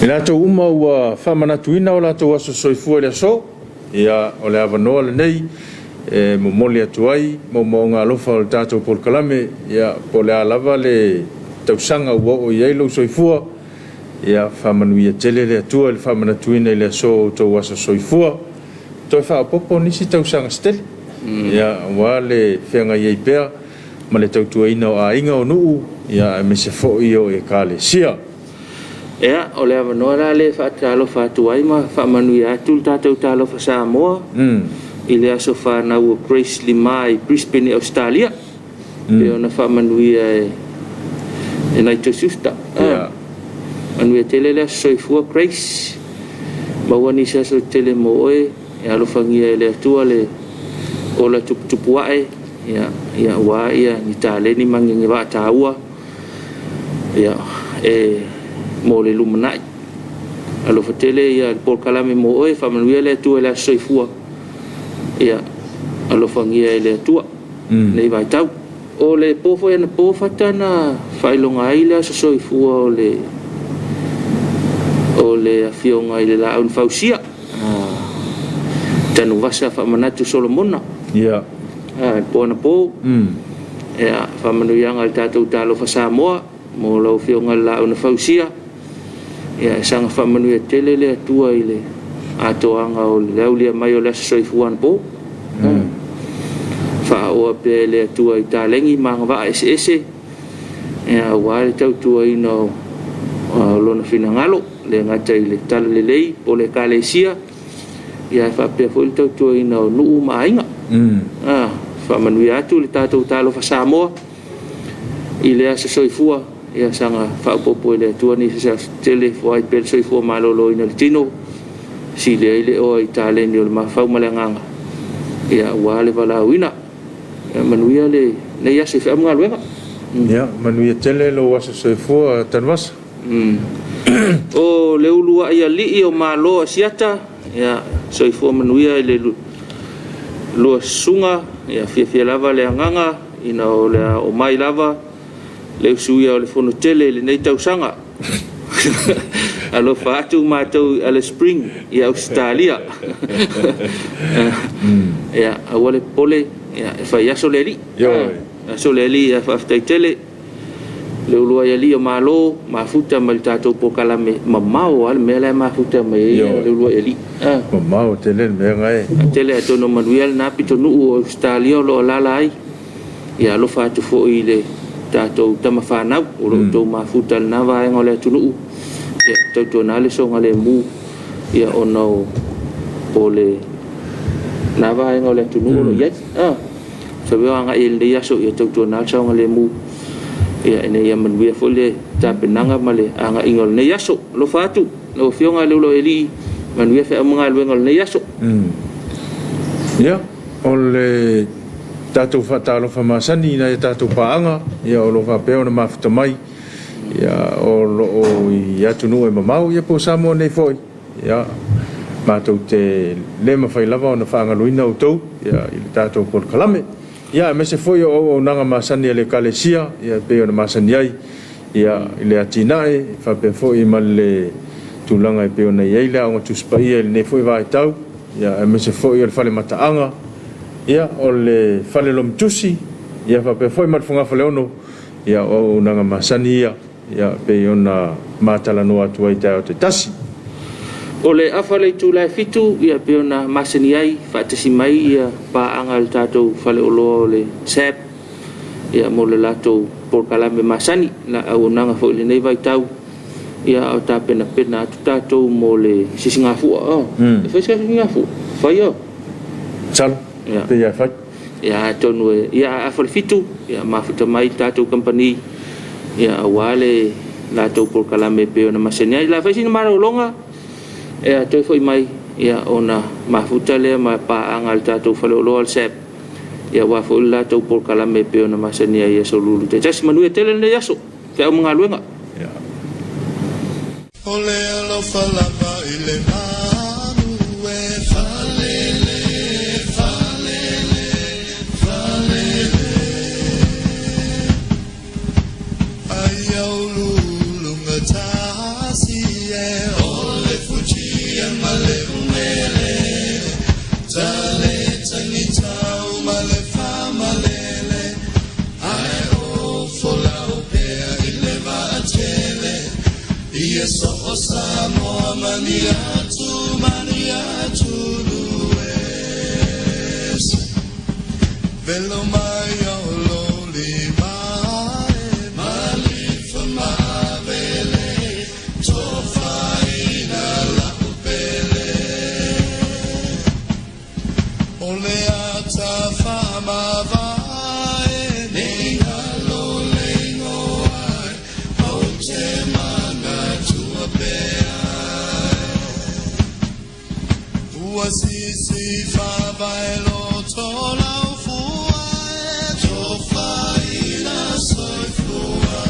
ina to uma ua whamanatuina o lato aso soifua le so ia o le avanoa le nei mo moli atu ai mo ngā lofa o le tātou polkalame ia po le alava le tausanga ua o iai lau soifua ia whamanuia tele le atua le whamanatuina le so o tau aso soifua toi whaopopo nisi tausanga stele ia wa le whianga iai pea ma le tautuaina o a inga o nuu ia me se fo i o e ka le sia Ea, o le avanoa la le whaatalo whaatuai ma whamanui atu tātou talo wha Samoa i le aso whanau o Grace Lima i Brisbane, Australia pe ona whamanui e Naito Susta manui tele le aso soifua Grace mawani se aso tele mo oe e alofangia le atua le o la tupuae ia wa ia ni tale ni mangingi wa taua ia mo le lumanai alo fatele ia por kalame mo oe famanuia le tu le soifua ia alo fangia le tu nei vai tau o le pofo ena pofatana failonga ile so soifua o le afionga ile la un fausia tanu vasa famanatu solomona ia pona po ia famanuia ngal tatu talo fa Samoa mo lo fionga la un fausia ia sanga whamanui tele le atua i le atoanga o le aulia mai o le soifuan po whaoa pe le atua i talengi manga wa ese ia wale tau tua ino lona fina ngalo le ngata i le tala le lei po le kalesia ia whapea fo i tau tua ino nuu maainga whamanui atu le tātou talo wha Samoa i le asa soifua ia sanga whaupopo le atua ni sa tele fwai pel soifua malolo ina le tino si le ile o i tale ni o le mawhau malenganga ia wale wala wina manuia le ne ia se whamunga luenga ia manuia tele lo wasa soifua tanwasa o le ulua ia li o malo asiata ia soifua manuia le lua sunga ia fia lava le anganga ina o le o mai lava le suia o le fono tele le nei tausanga alo fa tu ma tu ale spring ya Australia ya awale pole ya fa ya soleli soleli ya fa tele le ulua ya li malo mafuta mal tato po kalame mamau al mele mafuta me le ulua ya li mamau tele me ngai tele to no manuel na pito nu Australia lo lalai ya lo fa tu fo ile tato tama fa na o to mafuta na va ngole tu nu ya to na le so ngale mu ya ono pole na va ngole tu nu lo yes so we anga il dia so ya to na so ngale mu ya ene ya man we fole ta penanga male anga ingol ne yaso lo fatu lo fionga lo eli man we fa mga lo ngol ne yaso ya ole tatu fata lo fa masani na tatu paanga ya lo fa pe ona mafta mai ya o ya tunu e mamau ya po samo ne foi ya ma to te le ma fa lava ona fa ngaloina o to ya il tatu por kalame ya me se foi o nanga masani le kalesia ya pe ona masani ai ya le atinae fa pe foi mal le tulanga pe ona ia ile o tu spai ne foi vai tau ya me se foi el fale mataanga ya o le fale lom tusi ya fa pe foi mal funga fale ono ya o nanga masani ya pe ona matala no atu ai tau te tasi o le afale tu la fitu ya pe ona masani ai fa te simai ya pa angal tato fale olo le sep ya mo le lato por kalame masani la au nanga fo le nei vai tau ya o ta pena tu tato mo le sisinga fu e fa sisinga fu fa yo sal te ya fa ya tonu ya afale fitu ya mafuta mai tato company ya wale lato por kalame pe ona masani ai la fa sin mara longa e toi foi mai ia ona mafuta le ma pa angal tato falo lo al sep ia wa fo la to por kalame pe ona masania ia solulu te jas manu e tele le yaso fe o mga luenga ole lo fala pa ile manu e falele ai au lu ngata si e ole fuji male umele tale tani tau male fa malele ai o fola o pe ile va tele ia so osamo mania tu lues velo mai o loli mai mali fa mavele to faina la ole ata fama vai nei halo lengo ai au te mana tua pea uasisi fa vai lo tola fua to faina soi fua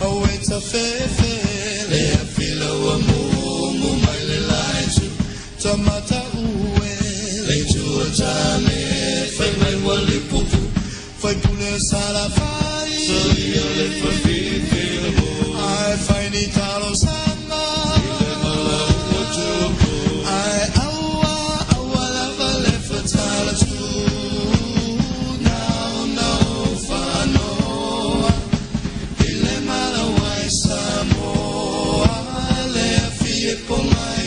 au eta fefe le filo amu mai le lai tamata ue le tua tane fai mai wali pupu fai pule sala fai solia le fai fila mo ai fai ni talo sama ile mala uotupu ai awa lava le fatala tu no fano ile mala wai samo le fie po mai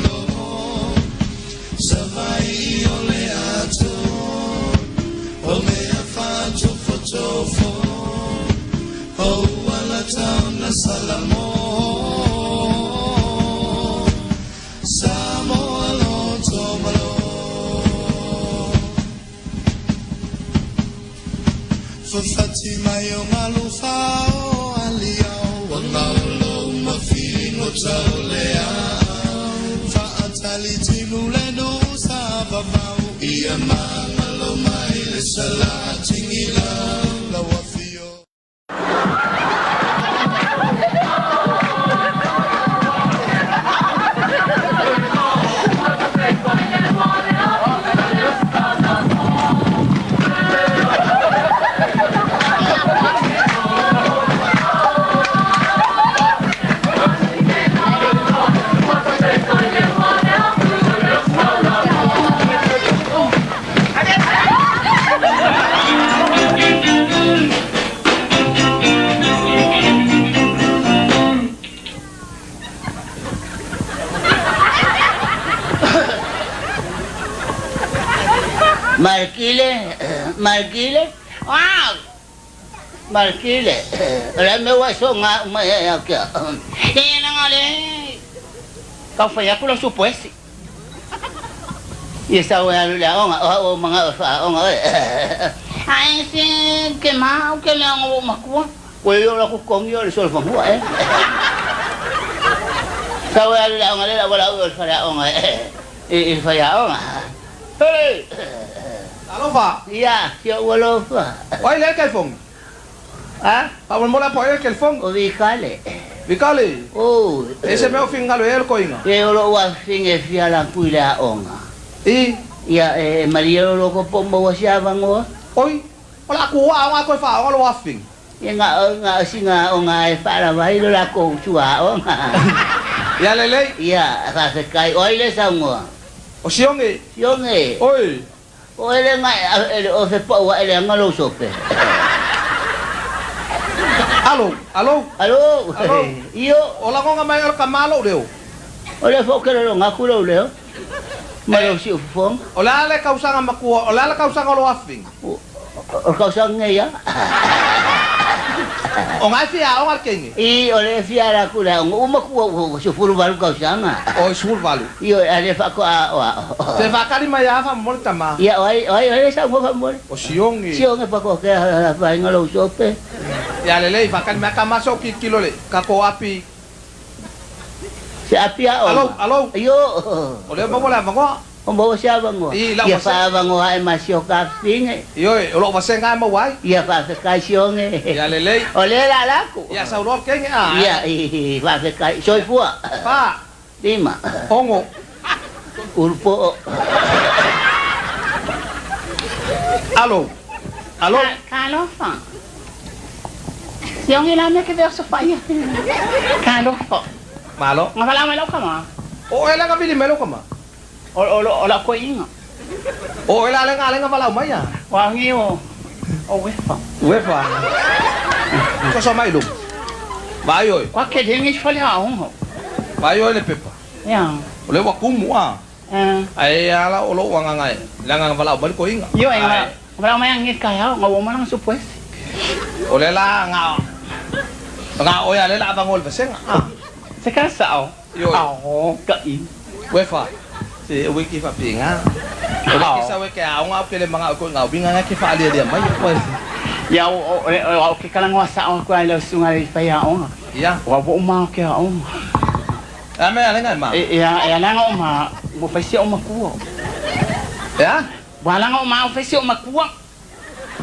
lo savai ole ato o me affaggio fotofo o alla tauna salamo samo alonso malo fafati mayo malufa o aliao wangalo mafino taulea fa ataliti muleno sababau ia mangalo mai le salati ngila la wafio Markile. Wow. Markile. Ala me wa so nga ma ya ka. Ina ngale. Kau fanya pula supuesi. Ya sa wa la o mga ai sin que mau que le hago macua. Pues yo la con yo le sol fangua Sa wa la ngale la wala o faya Hey. Alo fa. Ya, yo wala fa. Oi le kai phong. Ah, Pa mo la poe ke phong. o vikale. Vikali. Oh, Ese meu fingalo el coinga. yo lo wa finge fia la kuila onga. I Ya Maria lo ko pombo wa sia bango. oi. Ola ku wa nga ko fa nga lo wa fing. Ya nga singa onga fa la vai lo la ko chua onga. Ya lele. Ya, fa se kai oi le sango. O sionge. Yo nge. Oi. O ele nga o se po wa ele nga lo sope. Alo. Alo. Alo. Yo, Ola nga mai el kamalo deu. ole fo ke lo nga ku lo leo. Ma lo si fong. Ola le kausanga makua. Ola le kausanga lo wa fing. O ka sang nge ya. O nga fia o nga kengi. I ole fia la ku la o ma ku o so furu baru ka sang. O sul valu. Yo ale fa ko wa. Te va kali mai fa mo tama. Ya oi sa mo fa mo. O sionge. Si o nga pa ko ke fa nga lo sope. Ya lele fa kali mai kamaso kilo le. Kako api. Si apia o. Alo. Yo. Ole mo la mo. O mo sia bango. Ya fa bango ai ma si o ka finge. Yo, lo va senga mo wai. Ya fa se kai sionge. Ya lele. Ole la ku. Ya sa ro kengi a. Ya fa se kai soy fua. Pa. Dima. Hongo. Urpo. Alo. Alo. Carlo fa. Siang ila me ke verso fa ya. Carlo fa. Malo. Ngala me lo kama. O ela ka bili melo kama. O la ko inga. O ela nga lenga pala umaya. Wa ngi o. O we fa. Wefa. Ko so mai dum. Bayo. Kwa ke dingi fa la on. Bayo le pepa. Ya. O le wa kumu a. Ai ala o lo wanga ngai. Langa pala umali ko inga. Yo enga. Ngala me ngi ka ya ngawo man ang supwes. O le la nga. Nga o ya le la bangol besenga. Se ka sao. Yo. Ao ka in. Wefa. Si wiki fa pinga. O le kisa we ke a nga ke le mga ko nga binga nga ke fa ali dia mai ko. Ya o ke kala ngwa sa on ko ai lo sunga le fa ya on. Ya. Wa bo ma ke on. Ame ala nga ma. Ya la nga ma mo fa si o ma ku. Ya. Wa la nga ma fa si o ma ku.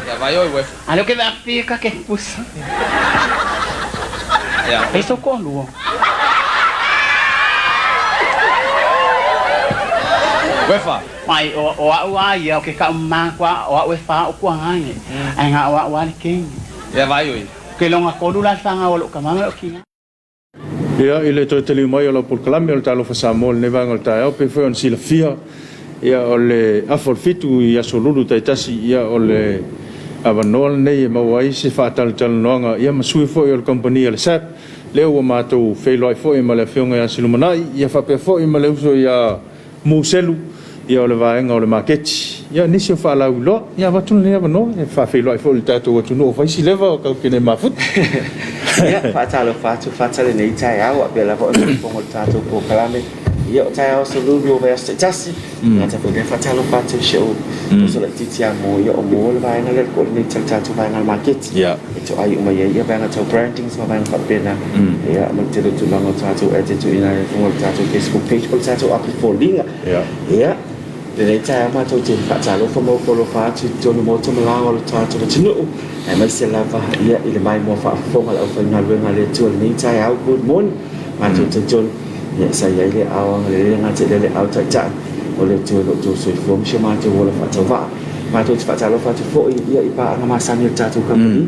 Ya bayo wefa. Alo que va pica que pus. Ya. Eso con lu. Wefa. Mai o ya que ka ma kwa o we fa o kwa ngai. Ai nga wa king. Ya bayo. Que lo nga ko la fanga o lo ka ma o ki. Ia ile to tele mai ola por kalame o talo fa samol ne vanga ta o pe foi on sila fia ia ole afol fitu ia solulu tai tasi ia ole avanol nei ma wai se fa tal tal noanga ia masui foi o company le sap leo ma to fe loi foi ma le fionga ia silumana ia fa pe foi ma le uso ia muselu ia ole vaenga ole market ia nisi fa la ulo ia va tun le no fa fe loi foi ta to tu no fa si leva ka kene ma fut ya fatalo fatale nei tai au pe la po tato po kalame ia tai au so lu ve sta tasi na ta pe fatalo fatu show so la titia mo ia o mo le vai na le ko ni tato vai na market ya to ai uma ia vai na to branding so vai na pena ia mo te tu longo tato edit tu ina po tato Facebook page po tato up for link ia để cha mà tôi chỉ phải trả lỗ phong mô lô phá chỉ cho nó một trong lao là cho nó chính nữa em mới sẽ làm và hiện ile mai mua phá phong là phải ngồi với ngồi chuột ní cha áo good morning mà chuột chuột hiện sai giấy để áo để ngồi chạy để áo chạy chạy rồi để chuột chuột sôi phong xem mà chuột là phải cháu vạ mà tôi phải trả lỗ phá chuột vội ia ipa nama sambil cha chuột cầm đi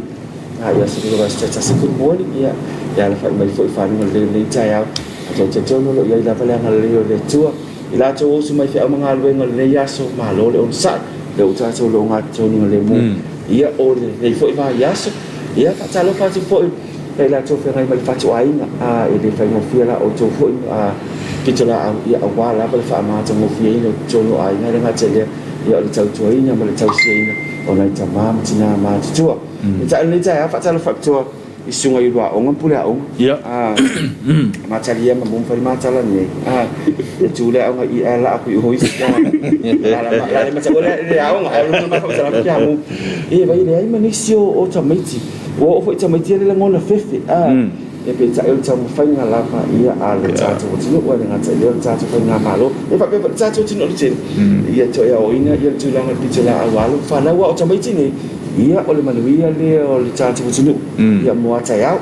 ia sudah bahasa cha good morning ia là phải mấy vội phá ngồi để cha áo chuột chuột nó ia là phải ngồi để chuột ila cho sumai fe mga alwe ngol le yaso malo le on sa le uta cho lo nga cho ni le mu ia o le foi va yaso ia ka cha lo fa cho foi ila cho fe mai fa cho ai na e de fa mo fia la o cho foi ki cho la ia wa la fa ma cho mo fia no cho lo ai na nga che le ya le tau tuai ina ma le tau seina o nai tama tina ma tua ta le ta fa ta le fa tua i sunga i roa o ngam pule o ma tali ma mum fari ma tala ni ya tule o i ala aku i hoi la ma tole le o nga ma fa tala kia mu e vai le ai manisio o tamaiti o foi tamaiti le ngona fefe e pe ta el tamu fai nga la pa ia ale ta tu tinu o nga ta le ta tu fai nga malo e fa pe ta tu tinu tin ia to ya o ina ia tu la ngal pitela awalo fa na wa o tamaiti ni ia o le manuia le o le ta tu tinu ia mo ta ya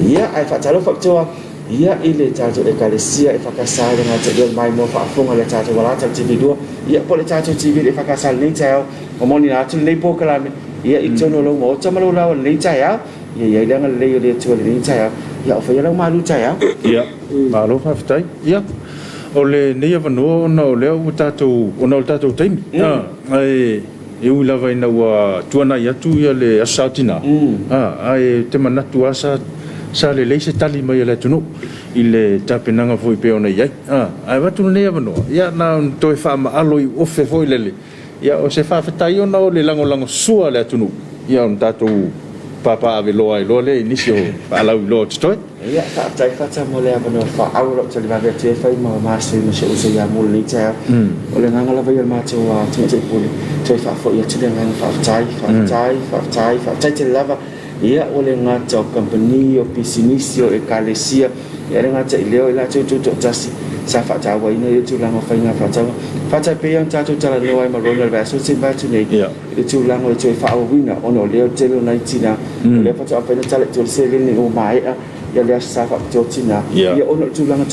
ia ai fa ta lo fa to ia ile ta tu e kalesia e fa ka sa nga ta le mai mo fa fonga le ta tu wala ta tv do ia po le ta tu tv e fa ka sa ni ta o mo ni na tu le po kala ia i tono lo mo ta malo la le ta ya ia ia le le tu le ta ya ia fa ya ma lu ta ya ia ma lo fa ftai ia o le ne ya no no le o ta tu o no ta tu tem ai eu lava ina wa tuana ya tu ya le asatina ai te mana tu asa sa le se tali mai le tunu ile tapenanga foi pe ona ia ai va tu ne ya no ya na to fa ma alo i o fe foi le ia o se fa ftai ona o le lango sua le tunu ia on ta tu papa ave lo ai lo le inisio ala lo tstoi ia ta tai fa ta mo le no fa au ro tali va ve te fa ma se no se usa ya mo le ta o le nganga la va ya ma tu wa tu te puli tu fa fo ia te nganga fa tai te lava ia o le ngata company o pisinisio e kalesia ia le ngata leo ila tu tasi sa fa ta wa ina tu la ngo fa ina fa ta pe yang ta tu tala no ai ma ro va so se ba tu nei tu la ngo tu fa o wina ono leo te lo nai tina le fa ta pe na tala tu se le ni o mai ia le sa fa tu tina ia ono tu la ngo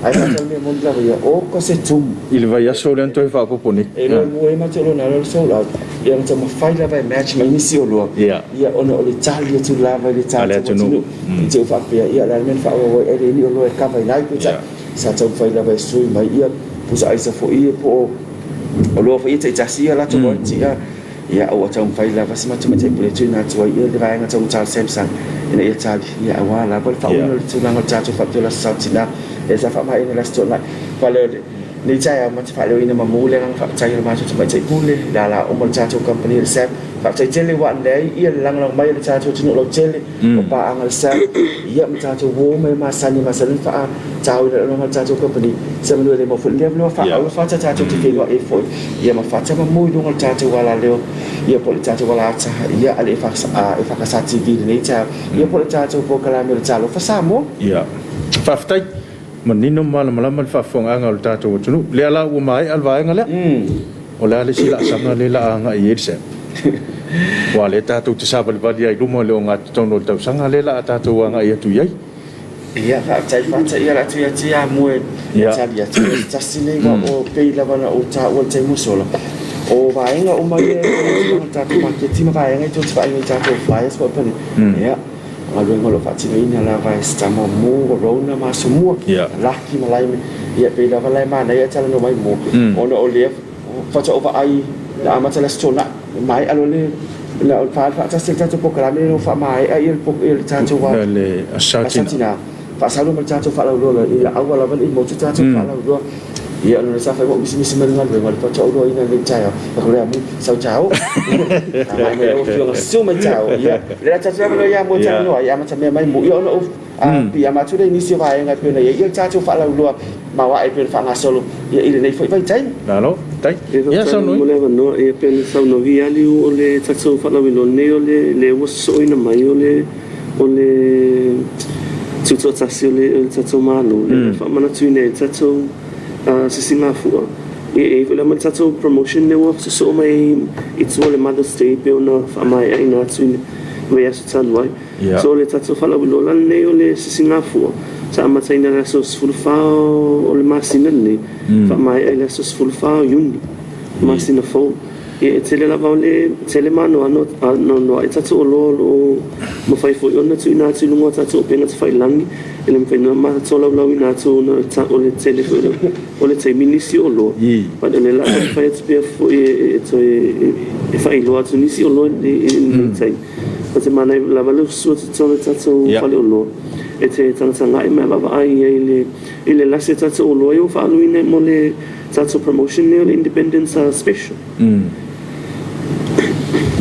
ai fa ta me mon la ia o ko se tum il va ya so le to fa po ni e lo mo e ma te lo na lo so la ia ta ma fa la va match ma ni si o lo ia ono le tali tu la va le tali tu tu fa pe ia la men fa o e le ni o lo e ka vai lai ku sa tau fai la vai sui mai ia pusa ai sa fo ia po o lo fa ia te tasia la tu ia ia o tau fai la vas ma tu te pule tu na tu ia le vai nga tau tal Samsung ina ia tali ia wa la pa fa o tu na nga tu fa tu la sa tina e sa fa mai ina la sto la fa le ni chai ma fa le ina ma mu le nga fa chai ma tu mai chai pule la o mo cha tu company recep fa chai chele wa le ia lang mai le cha tu tu lo chele o pa ang recep ia ma cha tu wo mai ma sani fa chao le ma cha tu company se ma le mo fu le lo fa o fa cha tu ti lo e fo ia ma fa cha ma mu lu cha tu wala le ia po cha tu wala cha ia ale fa ka sa ti vi ni cha ia po cha tu po kala me cha lo fa sa mo ia fa ftai manino malama fa fonga ngal ta tu tunu le ala u mai al vai ngale o la le sila sanga le la nga yese wa le ta tu sa bal ba dia lumo le nga tono ta sanga le la ta tu nga ya tu yai ia fa chai ia la tu ya tia mo cha dia tu cha sine wa o pe la bana o cha o chai mo solo o vai nga o mai ta tu ma ke ti ma vai nga tu fa nga cha tu vai so pa ni ia alu ngolo fa tino ina la vai sta mo mo rona ma semua laki malai ia pe la vai ma na ia chala no mai mo ono o le fa cha over ai la ma chala stona mai alu le la fa cha se cha po kala me no fa mai ai il po il cha cha wa le asatina fa sa lo ma cha cha fa la lo ia awala van il mo cha cha fa la lo ia no sa fa mo bisnis mengal be mal fa cha lo ina le cha ya fa le mu sao chao mai me o fio su ma chao ia le cha cha lo ya mo cha lo ya ma cha me mai mu yo no pi ama chu dei ni si vai nga pe na ia cha cha fa la lo ma wa ai pe fa nga solo ia ile nei foi vai chai na no tai ia sa no le no e pe sa no vi ali o le cha cha fa la lo ne o le wo so ina mai o le tu tu cha si le cha cha ma no le fa mana tu ne cha cha se Singapore e le man cha cha promotion ne wo so mai it's all a Mother's Day pe ona fa mai ai na tu we as tan wai so le cha cha fa la lo lan ne o le Singapore sa ma sai na so full fa o le masina ne fa mai ai le so full fa yuni masina fo e tele la va le tele mano no e cha cha lo mo fai fo ona tu na tu no cha cha pe na fai langi ele me no ma so la ina tu no cha o le tele fo o le te minisi o lo pa le la fai tu pe fo e fai lo tu nisi o lo e tai o te mana lava lu su tonu tatou fale o lo e te tangata i me lava ai i le lase tatou o lo i o whaaluina mo le tatou promotion ne o le Independence Special.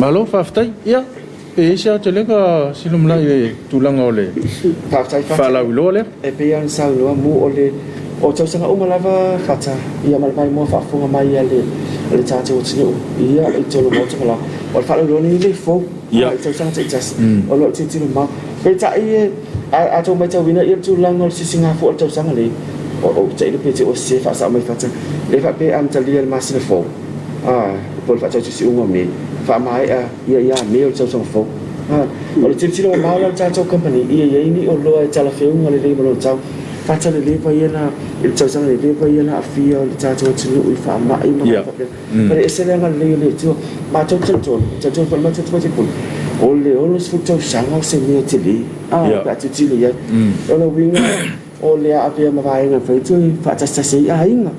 Malo whaftai, ia. E isia te lega silum lai e tūlanga o le whalau loa le. E pe an sa loa mu o le o tau sanga uma lava fata ia malmai mo whaafunga mai ia le tātou o tinu ia i tolu mo tanga la o le whalau loa ni le fo ia i tau sanga te jas o lo te tinu ma pe ta i a tau mai tau wina ia tūlanga o le sisinga fo o tau sanga le o ta i le pe te o se wha sa mai fata le wha pe am talia le masina fo po le wha tau tusi unga me wha mai ia me o tau sanga fo o le tino maula tātou company ia ni o loa e tala whiunga le reima lo tau fata le lepa iana il tau sanga le lepa iana a fia o le tātou tinu i wha mai ma pare e sele anga le tio ma tau tātou pa ma tātou pati pun o le ono sifu tau sanga o se mea te li ka tu tilo ia o le winga o le a pia ma vaenga whai tui whaatastase i a inga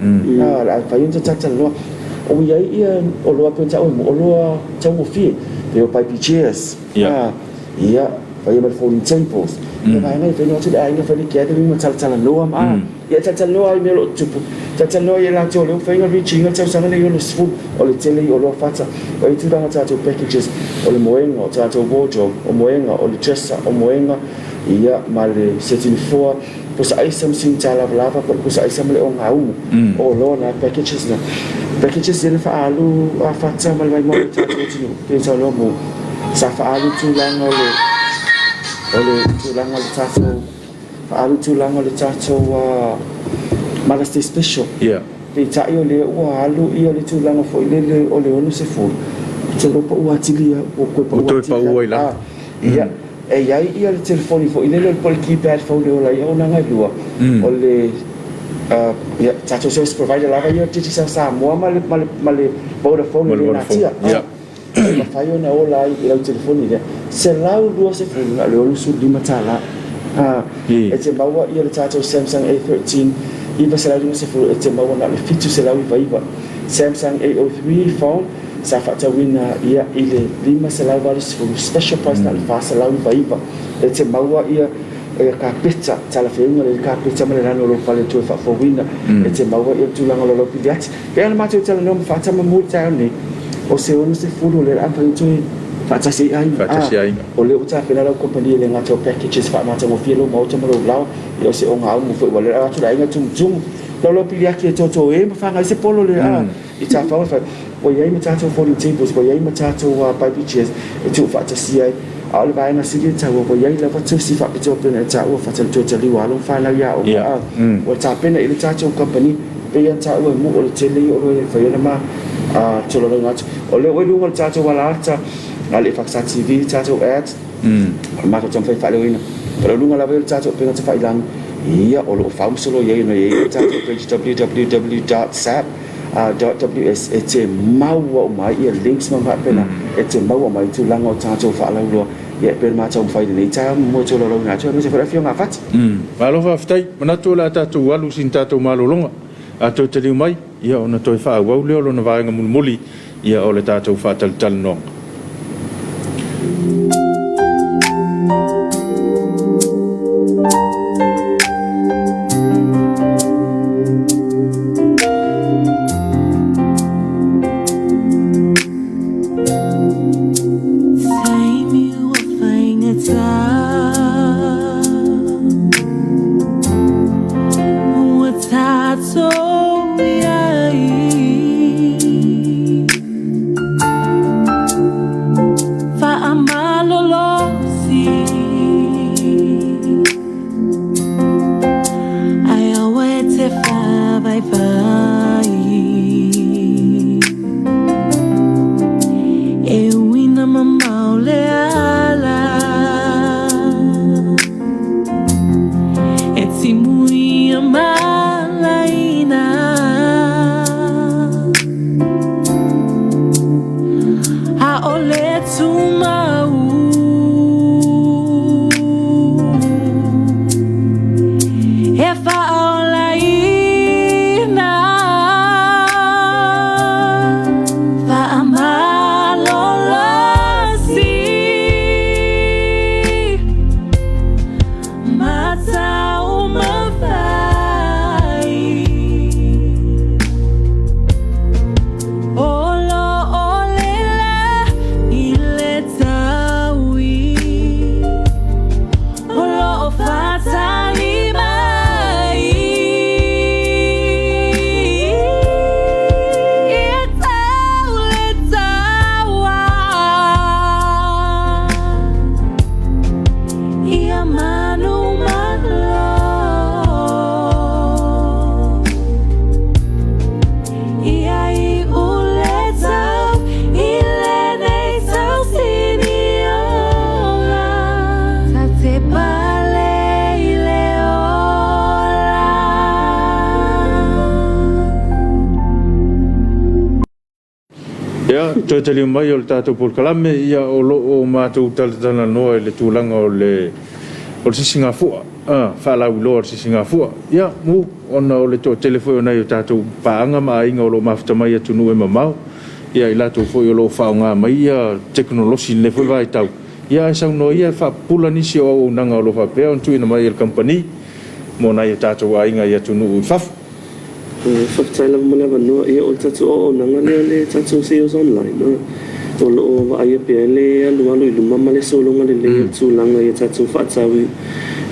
a whaiunta tata loa o iai ia o loa pia tau o loa tau mo fie pe o pipe chairs ia whai ma folding tables ia vaenga i whainga tu le a inga whai gathering ma tala loa ma ia tala loa i mea lo tupu tala loa i la tau leo whainga reachinga tau sanga le i o le sifu o le tele i o loa whata o i tūranga tātou packages o le moenga o tātou wardrobe o moenga o le dresser o moenga ia ma le setting four po sa aisa msing tala lava po sa aisa male o ngaumu o loa na packages ia le whaalu a whata ma le mai mo le tātou tinu pe tau loa mo sa whaalu tūlanga o le tūlanga le tātou whaalu tūlanga le tātou Mother's Day Special pe tai o le ua alu i o le tūlanga fo i le o le onu se fu te ropa ua atili o koe pa ua atili ia e iai ia le telefoni fo i le pole keypad fo le ola i o nanga lua o le tātou service provider lava ia titi sa mua ma le Vodafone le natia ma whai o na ola i lau telefoni lea se lau lua se fu le onu su lima tala e te maua ia le tātou Samsung A13 iba se lau se fu e te maua na le fitu se lau iwa Samsung A03 phone sa whaatawina ia i le lima se lau wale se fu special price na le wha se lau iwa e te maua ia e ka pita tala whiunga le ka pita ma le rano lo whale tue whaafowina e te maua ia tūlanga lo lopi le ati pe ana mātou tala noma whaatama mō tau ne o se ono se furu le ampa i tue whaatasi ai o le uta pena lau kompani le ngato packages whaamata mo fia lo mauta ma lo lau i o se o ngā umu fwoi wale atu la inga tum lo lopi le aki e toto e ma whanga i se polo le i ta whaua whai o iai ma tātou folding tables o iai ma tātou pipe chairs e tu whaatasi ai a le vaenga sigi tau o iai lava tusi whaapito pena e tāua whaatali tō tali wālong whanau ia o tā pena i le tātou company pe ia tāua mu o le tele o le whaiana ma tolo lau ngātu o le oilunga le tātou wala ata a le whaksa TV tātou ads mako tam whai whaleuina o le lunga lava i le tātou penga te whailangu ia o lo whaumsolo iai no iai o tātou page www.sap.ws e te maua o mai ia links ma pena e te maua mai tūlanga o tātou whaalau loa ia pena mātou mwhaide nei tā mua tō lau ngā me se whaafio ngā whati malo whaftai manatu la tātou walu sin tātou malolonga a tau te liu mai ia ona toi whaawau leo lona vaenga mulmuli ia o le tātou whaataltalanoanga Toi te liu mai o le tātou polkalame ia o loo mātou talatala noa i le tūlanga o le sisinga fua. Whalau loa o le sisinga fua. Ia, mu, ona o le tō telefoi o nei o tātou paanga maa inga o lo mafta mai atunu e mamau. Ia i lātou foi o lo whaonga mai ia teknolosi le foi vai tau. Ia e sau no ia whapula nisi o au nanga o lo whapea on tuina mai il company. Mo nei o tātou a inga ia tunu i whafu. Whakataila mo lewa noa ia o tātou o nanga le tātou sales online. O lo o aia pia le alu i lumama le solonga le tūlanga ia tātou whaatawi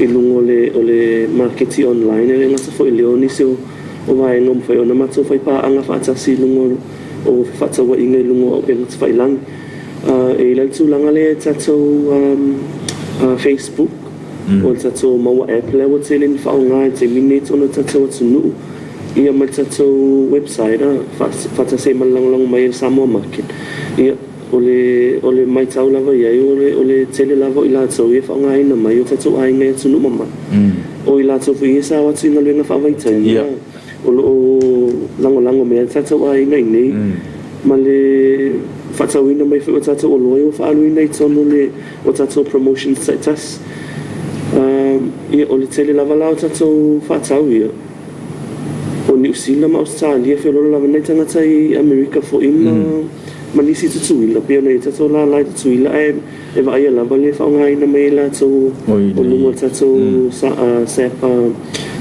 i lungo o le marketi online. E ngasa foi leo nisi o vai ngom whai o na matou whai paanga whaatasi lungo o whaatawa inga i lungo o pengata whailangi. E le tūlanga le tātou Facebook o tātou maua app le o te leni whaonga te minute o na tātou atunu. Ia mai tātou website whaatase malangalang mai Samoa Market. Ia o le mai tau lava iai o le tele lava i lātou ia whaonga ina mai o tātou ainga i atunu mama. O i lātou fu i sa watu ina luenga whawaitai. O lango mea tātou ainga i nei. Ma le whatau ina mai o tātou o loe o whaalu ina i tono le o tātou promotion status. Ia o le tele lava lao tātou whatau ia. O New Zealand ma Australia whiololo lava nei tangata i America fo i ma nisi tutuila pia nei tātou la lai tutuila e vai lava le whaonga ina mai lātou o lunga tātou SAPA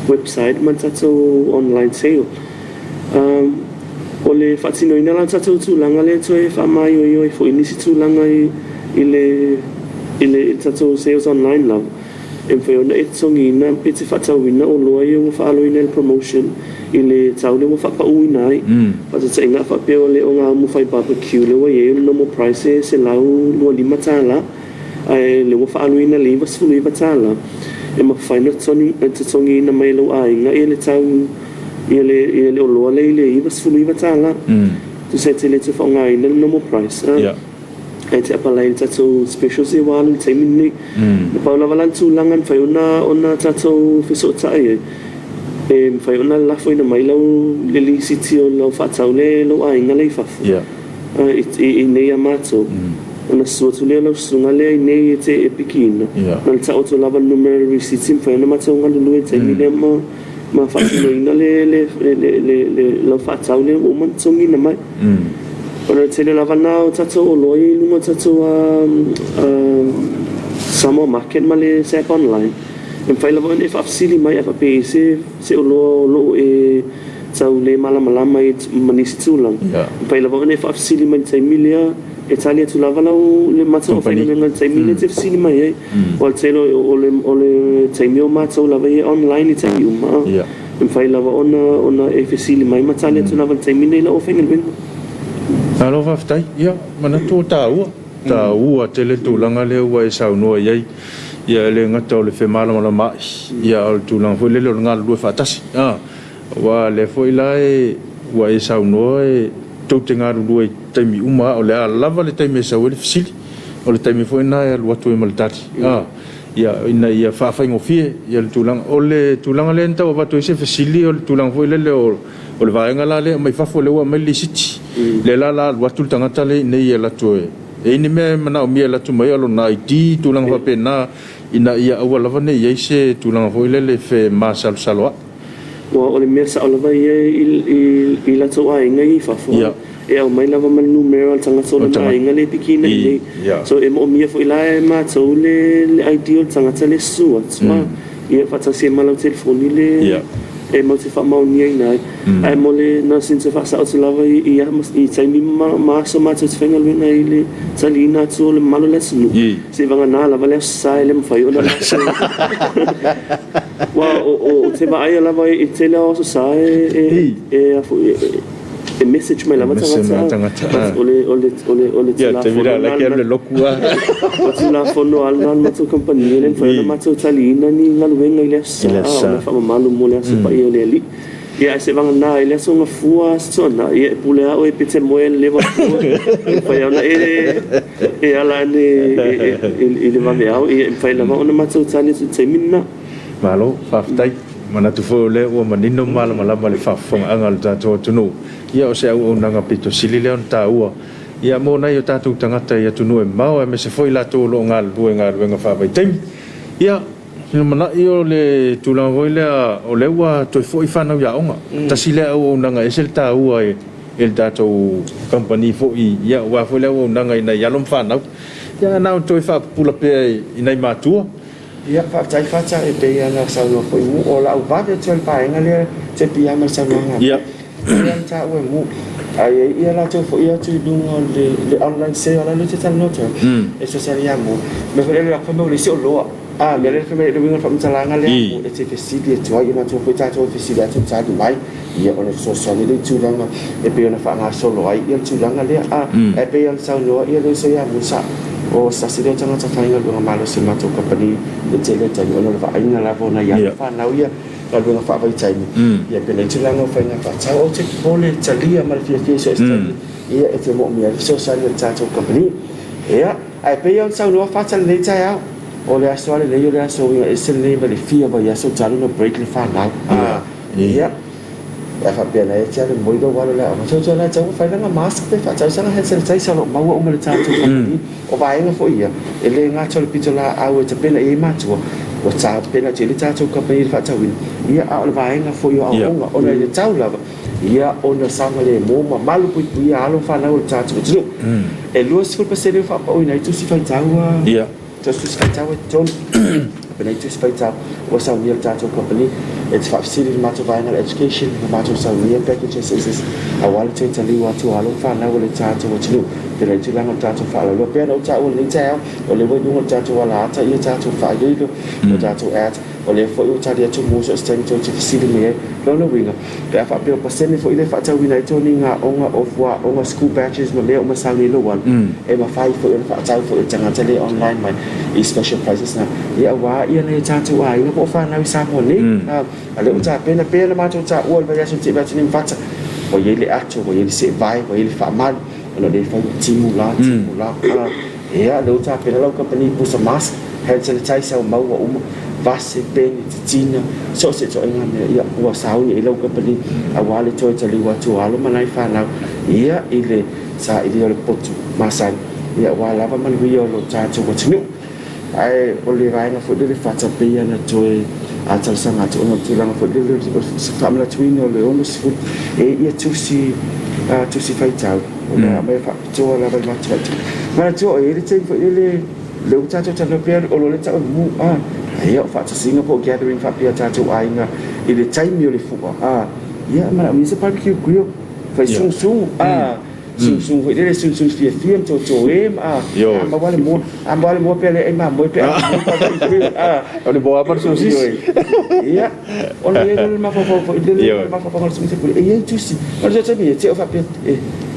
website ma tātou online sale. O le whatino ina la tātou tūlanga le toi whamai oi fo i nisi tūlanga i le tātou sales online lava. E whiona e tongi ina pete whatau ina o loa i o whaalo ina le promotion i le tau le mo whapau ina ai. Whata ta inga whapea o le o ngā mu whai barbecue le wa ye no mo price se lau lua lima tāla. Le mo whaalo ina le iwa sfulu iwa tāla. E ma whaina tongi ina mai lau a inga i le tau i le o loa le iwa sfulu iwa tāla. Tu se te le te whaonga ina no mo price. E te apalai tātou specials e wālu te mini. Na paula walan tūlangan whai ona tātou whesotai e. E whai ona lafo ina mai lau le lisiti o lau whatau le lau ainga le i whafu. I nei a mātou. Ona suatu lea lau sunga lea i nei e te epikina. Na le tau to lava numero risiti whai ona mātou ngalulu e te mini ma whatino ina le lau whatau le o mantongi na mai. Ona tele lava nao tātou o loi lunga tātou Samoa Market ma le SAP online. E whai lava e whaafsili mai FAP se o lo e tau le malama i manisi tūlang. E whai lava e whaafsili mai tai milia e talia tu lava lau le matau o whaina menga tai milia te whaafsili mai e. O telo o le tai mio matau lava e online i tai uma. E whai lava ona e whaafsili mai ma talia tu lava tai milia la o whaina menga. Alo whaftai, ia, mana tō tāua. Tāua te le tūlanga leo wa e saunua iei. Ia le ngata o le whemala mana mai. Ia o le tūlanga fwoi lele o ngā lua whatasi. Wa le fwoi lai wa e saunua e tau te ngā lua i taimi uma o le a lava le taimi e sau e le fisili. O le taimi fwoi nā e alua tu e malitati. Ia ina ia whawhai ngofie ia le tūlanga. O le tūlanga le ntau watu e se fisili o le tūlanga fwoi lele o le vaenga la le mai whafo le ua mai le siti. Le la watu tangata le nei e latu e. E ni mea mana o mia latu mai alo na iti tūlanga whape na ina ia aua lava nei ei se tūlanga fwoi le whe maa saloa. Wa o le mea sa lava i latu a inga i whafo. E au mai lava manu numero al tangata o le inga le pikina i nei. So e mo mia fo ila e mātou le ideal tangata le sua. Ia whatasi e malau telefoni le e mau te whamaunia i nai. Ai mo le na sinse whasa o te lava i taimi maaso mātou te whenga luina i le talina atu o le malo le sunu. Se vanga nā lava le asai le mwhai o la Wa o te waai lava i te lea oso sa e message mai lava tangata. O le telefono. La che le lokua. O telefono ala mātou kompania le mwhai o mātou talina ni ngaluenga i le asai. O le whamamalu mo le asa pai o le ali. Ia se vanga nā i le aso ngā fua stona. Ia e pule au e pete moe le lewa fua. Whai au na e ala ane i le wame au. Ia e whai lava ona mātou tali tu te minna. Malo, whaftai. Mana tu fo le o manino malama le whafonga anga le tātou tunu. Ia o se au o nanga pito sili leo ta ua. ia mo nei o tātou tangata ia tunu e mau e me se foi lato lo ngā luenga whawai teimi. Ia, sino mana i o le tūlanga voi lea o leua toi foi whanau ia onga. Tasi lea au o nanga e se le tā ua e le tātou company foi ia ua foi lea o nanga i nei alom whanau. Ia nao toi whakapula pia i nei mātua. Ia whaatai e pe ia ngā saunga foi mu o lau vade tuel paenga lea te pia ma saunga ngā. Ia. Ia tā ue mu. Ai ia la tu foi ia tu dunga le online sale ala le te tal nota. E so sale ia mu. Me foi le fa mo le si o loa. Me le fa me le winga fa mtalanga le mu e te fesidi e toi ia tu foi ta tu fesidi atu ta du mai. Ia ona so sale le tu langa e pe ona fa nga solo ai ia tu langa le e pe ia sa loa ia le so ia mu sa. O sa sire tanga ta fainga lu malo se mato company de tele ta ona fa ainga la bona ia fa na ia la lu fa vai tai ia pe le langa fa nga fa ta o te pole talia mal fie so sta ia e te mo mi so sa le ta company ia ai pe ia sa lu fa ta le ta ia o le aso le yo le aso ia e se le va le fie va ia so ta lu no break le fa na ia e fa pena e tia le moi do wala la ma so la tau fa nga mask pe fa tau sanga het se tai sa lo ma o ma le tau o va nga fo ia e le nga tau pitola a o te pena e ma tu o ta pena te le tau ka pe fa tau ia a o va nga fo yo a o o le tau la ia o na sanga le mo ma malu pu ia alo fa na o tau tu e lo se pa se le fa o ina tu si fa tau ia tu si fa tau ton pena tu si fa tau o sa ni tau company it's facility matter of education matter of some packages is a while to tell what to all fa na wala ta to what pena tu lang ta to fa lo pena o ta o ni ta o le wo yung ta to wala ta ia ta to fa ye lo o ta to at o le fo o ta dia to mo so stand to facility me lo winga pe fa pe percent fo ile fa ta wina to ni nga onga of wa onga school batches ma le o ma sa ni lo wan e ma fa fo fa ta fo tanga tele online my special prices na ia wa ia ne ta to ai no fa na sa mo ni ale o ta pena ma to ta o va ya so ti ba ti ni fa o ye le ato o ye le se vai o ye le fa mal o le fa timula ia le o ta pena lo company pu sa mas hand sanitizer ma o vase pen tina so se so nga ia o sa o ye lo company a wale to ta li wa to alo manai fa na ia ile sa ile le potu masan ia wala pa man wi o lo ta to ko tinu ai o le vai na fo le fa ta pe ya na to a tal sanga to no tu lang fo le fa mla twino le ono si e ia tu si fai tau na me fa to la ba ma to e le teng fo le ta to no pe o lo le ta mu ia fa ta Singapore gathering fa pe ta to ai nga i le time yo le fu ia ma mi se barbecue grill fa sung sung foi dele sung fia to em ma vale mo pele e ma mo pe o le boa par sosis ia o le ma fa dele ma fa fa sosis por e tu si ma je te te fa pe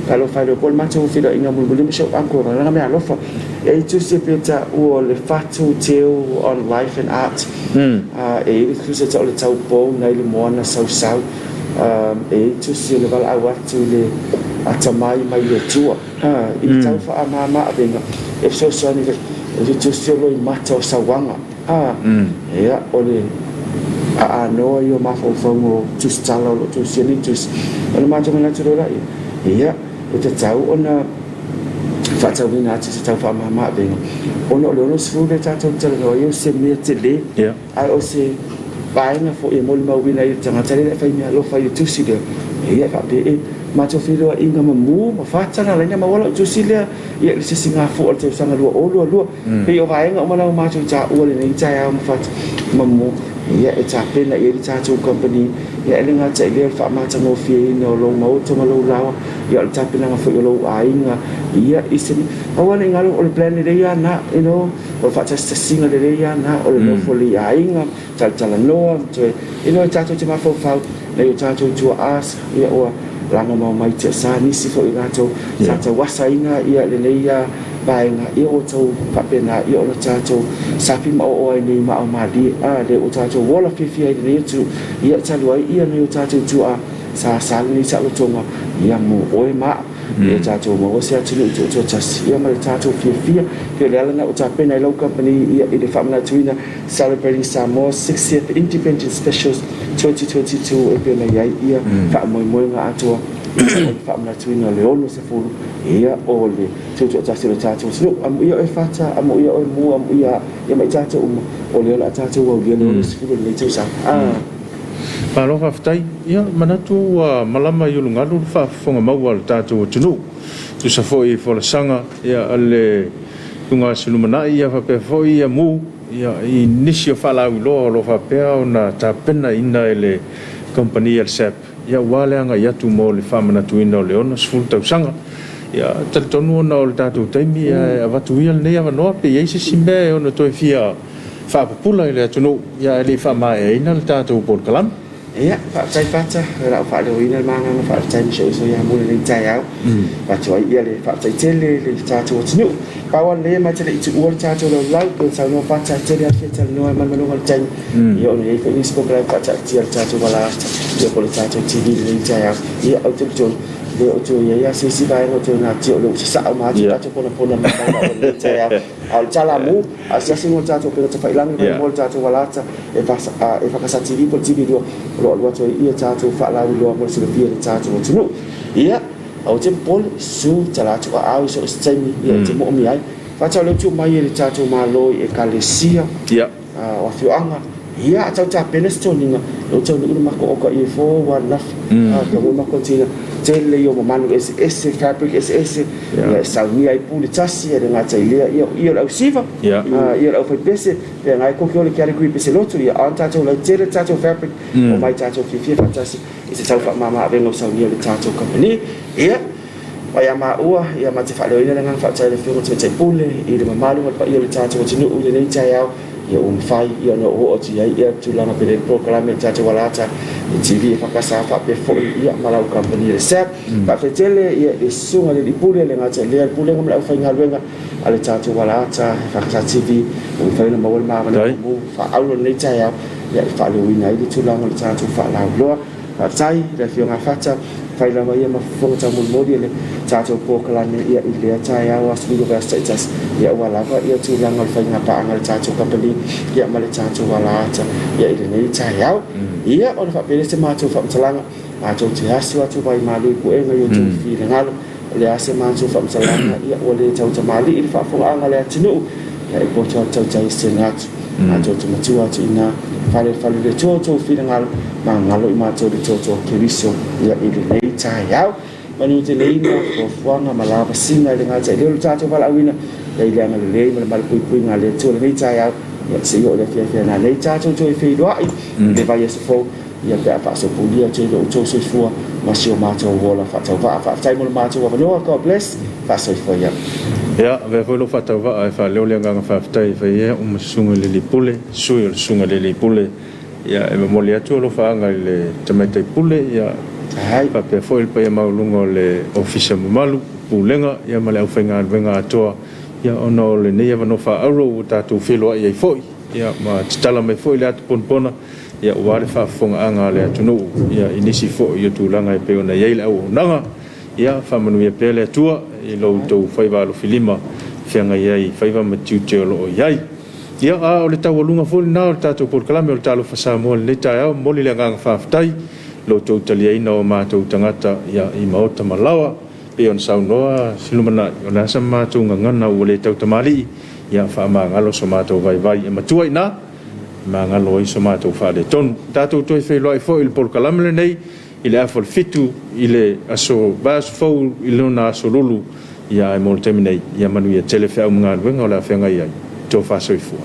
alo fa le pol ma to fi do inga mo le show ancora la me alo fa e tu si pe ta o le fatu teo on life and art e tu se ta le tau po nei le mo na sau e tu si le val awa tu le ata mai le tua I tau fa ama venga e so so ni e tu si lo mata o sawanga ia o le no io ma fo mo tu stalo lo tu si ni tu ona ma tu na tu la ia e te tau ona fa tau vina tu tau fa ama venga ona lo no sfu le tau tau no io se mi te le ai o se vai na fo e mo ma vina i tanga tele fa mi lo fa i tu si de ia fa be ma to filo inga mamu ma fata na lena ma wala tu silia ia le singa fo te sanga lu o pe o vai nga ma na ma tu cha o le ni cha ya ma fata mamu ia e cha pe na ia cha tu company ia le nga cha le fa ma cha no fi no lo mo to ma lo la ia cha pe na fo lo ai nga ia isini awana nga lo le plan le ya na o fa cha singa le ya na o le fo li ai nga cha no to cha tu ma fo fa le cha tu as ia o langa mau mai te sa ni si fo i gato sa te wasa inga ia le ia bainga ia o tau papena ia o tato sapi ma o ai ni ma o mali le o tato wala fifi ai ni tu ia talu ai ia ni o tato tu sa ni sa lo tonga ia mo o ma ia tato mo o se atu tu tas ia ma tato fifi ke le ala na o tapena i lo company ia i de famna tuina celebrating Samoa's 60th Independence Specials 2022 e pena ia fa mo nga atua fa amna tuina le ono se fulu ia o le tutu ta sila ta tu sinu am ia e fata am ia o mu am ia mai ta tu o le la ta tu o le ono se fulu le tu sa Palo faafetai ia manatu malama i ulugalu faafofoga maua le tatou atunuu tusa foʻi folasaga ia ale tuga silumanaʻi ia faapea foʻi ia mu ia i nisi o faalauiloa o lo faapea ona tapena ina e le kompania le sep ia ua le agai atu mo le faamanatuina o le ona 10 tausaga ia talitonu ona o le tatou taimi ia avatuia lenei avanoa pe iai sesi mea e ona toe fia faapapula i le atunuu ia e leʻi faamaeaina le tatou polokalame ia faaptai fata la faaleoina le magaga faaptai misoiso ia mule le itaiao fatuai ia le faaptai tele le tatou atunuu paua lea mai tele ituua le tatou laulau pe saunoa faaptai tele afia talanoa e malmaloga le taimi ia ona iai foi nisi pokalai faataatia le tatou valasta ia po le tatou tv le itaiao ia au telefoni le o tu ia sesi vai no tu na tio lo sa ma tu ta pona pona ma le taiao al talamu asia singo tatou pe ta failang le mo tatou valasta e fa sa tv po tv lo tu ia tatou fa la lo mo se le tatou tu ia au te pol su tala tu au so stemi ia te mo mi ai fa ta lo tu mai le tatou ma lo e kalesia ia wa fianga ia tau ta penestoninga lo tau ni ma ko ko i fo wa na ka mo ma kontina tele yo manu ss fabric ss ya sauni ai puli tasi e nga tai le ia au siva ia au fa pese pe ngai ko ko le kare kui pese lotu ia anta tau la tele tatu fabric o mai tatu fi fantasi ise tau fa mama ave no sauni le tatu company ia wa ya ma ua ia ma te fa le ina nga fa tai le fiu te tai pule i le mamalu pa ia le tatu tinu u le nei tai au ia fai ia no o ti ai ia tu lana pele proclame tatu walata TV fakasa fa pe fo ia malau company resep pa fetele ia sunga le pule le ngata le pule ngam la fa ngalwenga ale tatu walata fakasa TV o fa na mawal ma mu fa aulo nei tai ia fa le wina i tu lana le tatu fa la lo fa tai le fio nga fata fai la ia ma fo ta mo modile tatu proclame ia ile tai ia was lu ga status ia wala fa ia tu lana fa nga pa ngal tatu company ia ma le tatu walata ia ile nei tai ia ona fa pele se macho fa msalanga macho te asu atu vai mali ku e ngai tu fi le ngalo le ase macho fa msalanga ia ole tau te mali il fa fo anga le atinu ia po tau tau se ngat macho te macho atu ina fale le toto fi le ngalo ma ngalo i macho le toto keriso ia ile nei tai manu te leina ko fuanga malava singa le ngata le tato vala wina le anga le mal pui ngale tu le nei tai ia se yo le fia na le tato to fi doai le vai se fo ia pe fa so pulia te do to se fua ma sio mato vola fa tai mo mato va no God bless fa so fo ia ve foi lo fa tava fa le le nga fa tai fa ia sunga le lipule sunga le lipule ia e mo le atu lo fa nga le tamete pule ia ai pa pe foi pe ma lungo le office malu pulenga ia ma le ofenga venga atoa ia ono le nei ava no fa auro tatu filo ia foi ia ma tala me foi le atu ponpona ia wale fa fonga anga le atu no ia inisi fo ia tu langa e pe ona ia le au nanga ia fa manu ia pele tua i lo to faiva lo filima fianga ia faiva ma tiutio lo ia ia a o le tau lunga fo na tatu por kalame o talo fa sa mo le tai mo le nga fa ftai lo to talia ina o ma to tangata ia i maota malawa pe on saunoa silumana ona sama tu ngana o le tau tamali ia fa ma ngalo so ma to vai e matua ina ma ngalo i so ma to fa le ton tatu to fe lo fo il por kalame nei il a fol fitu il aso bas fo il na aso lulu ia e mo terminate ia manu ia telefa o mga wenga la fenga ia to fa so fo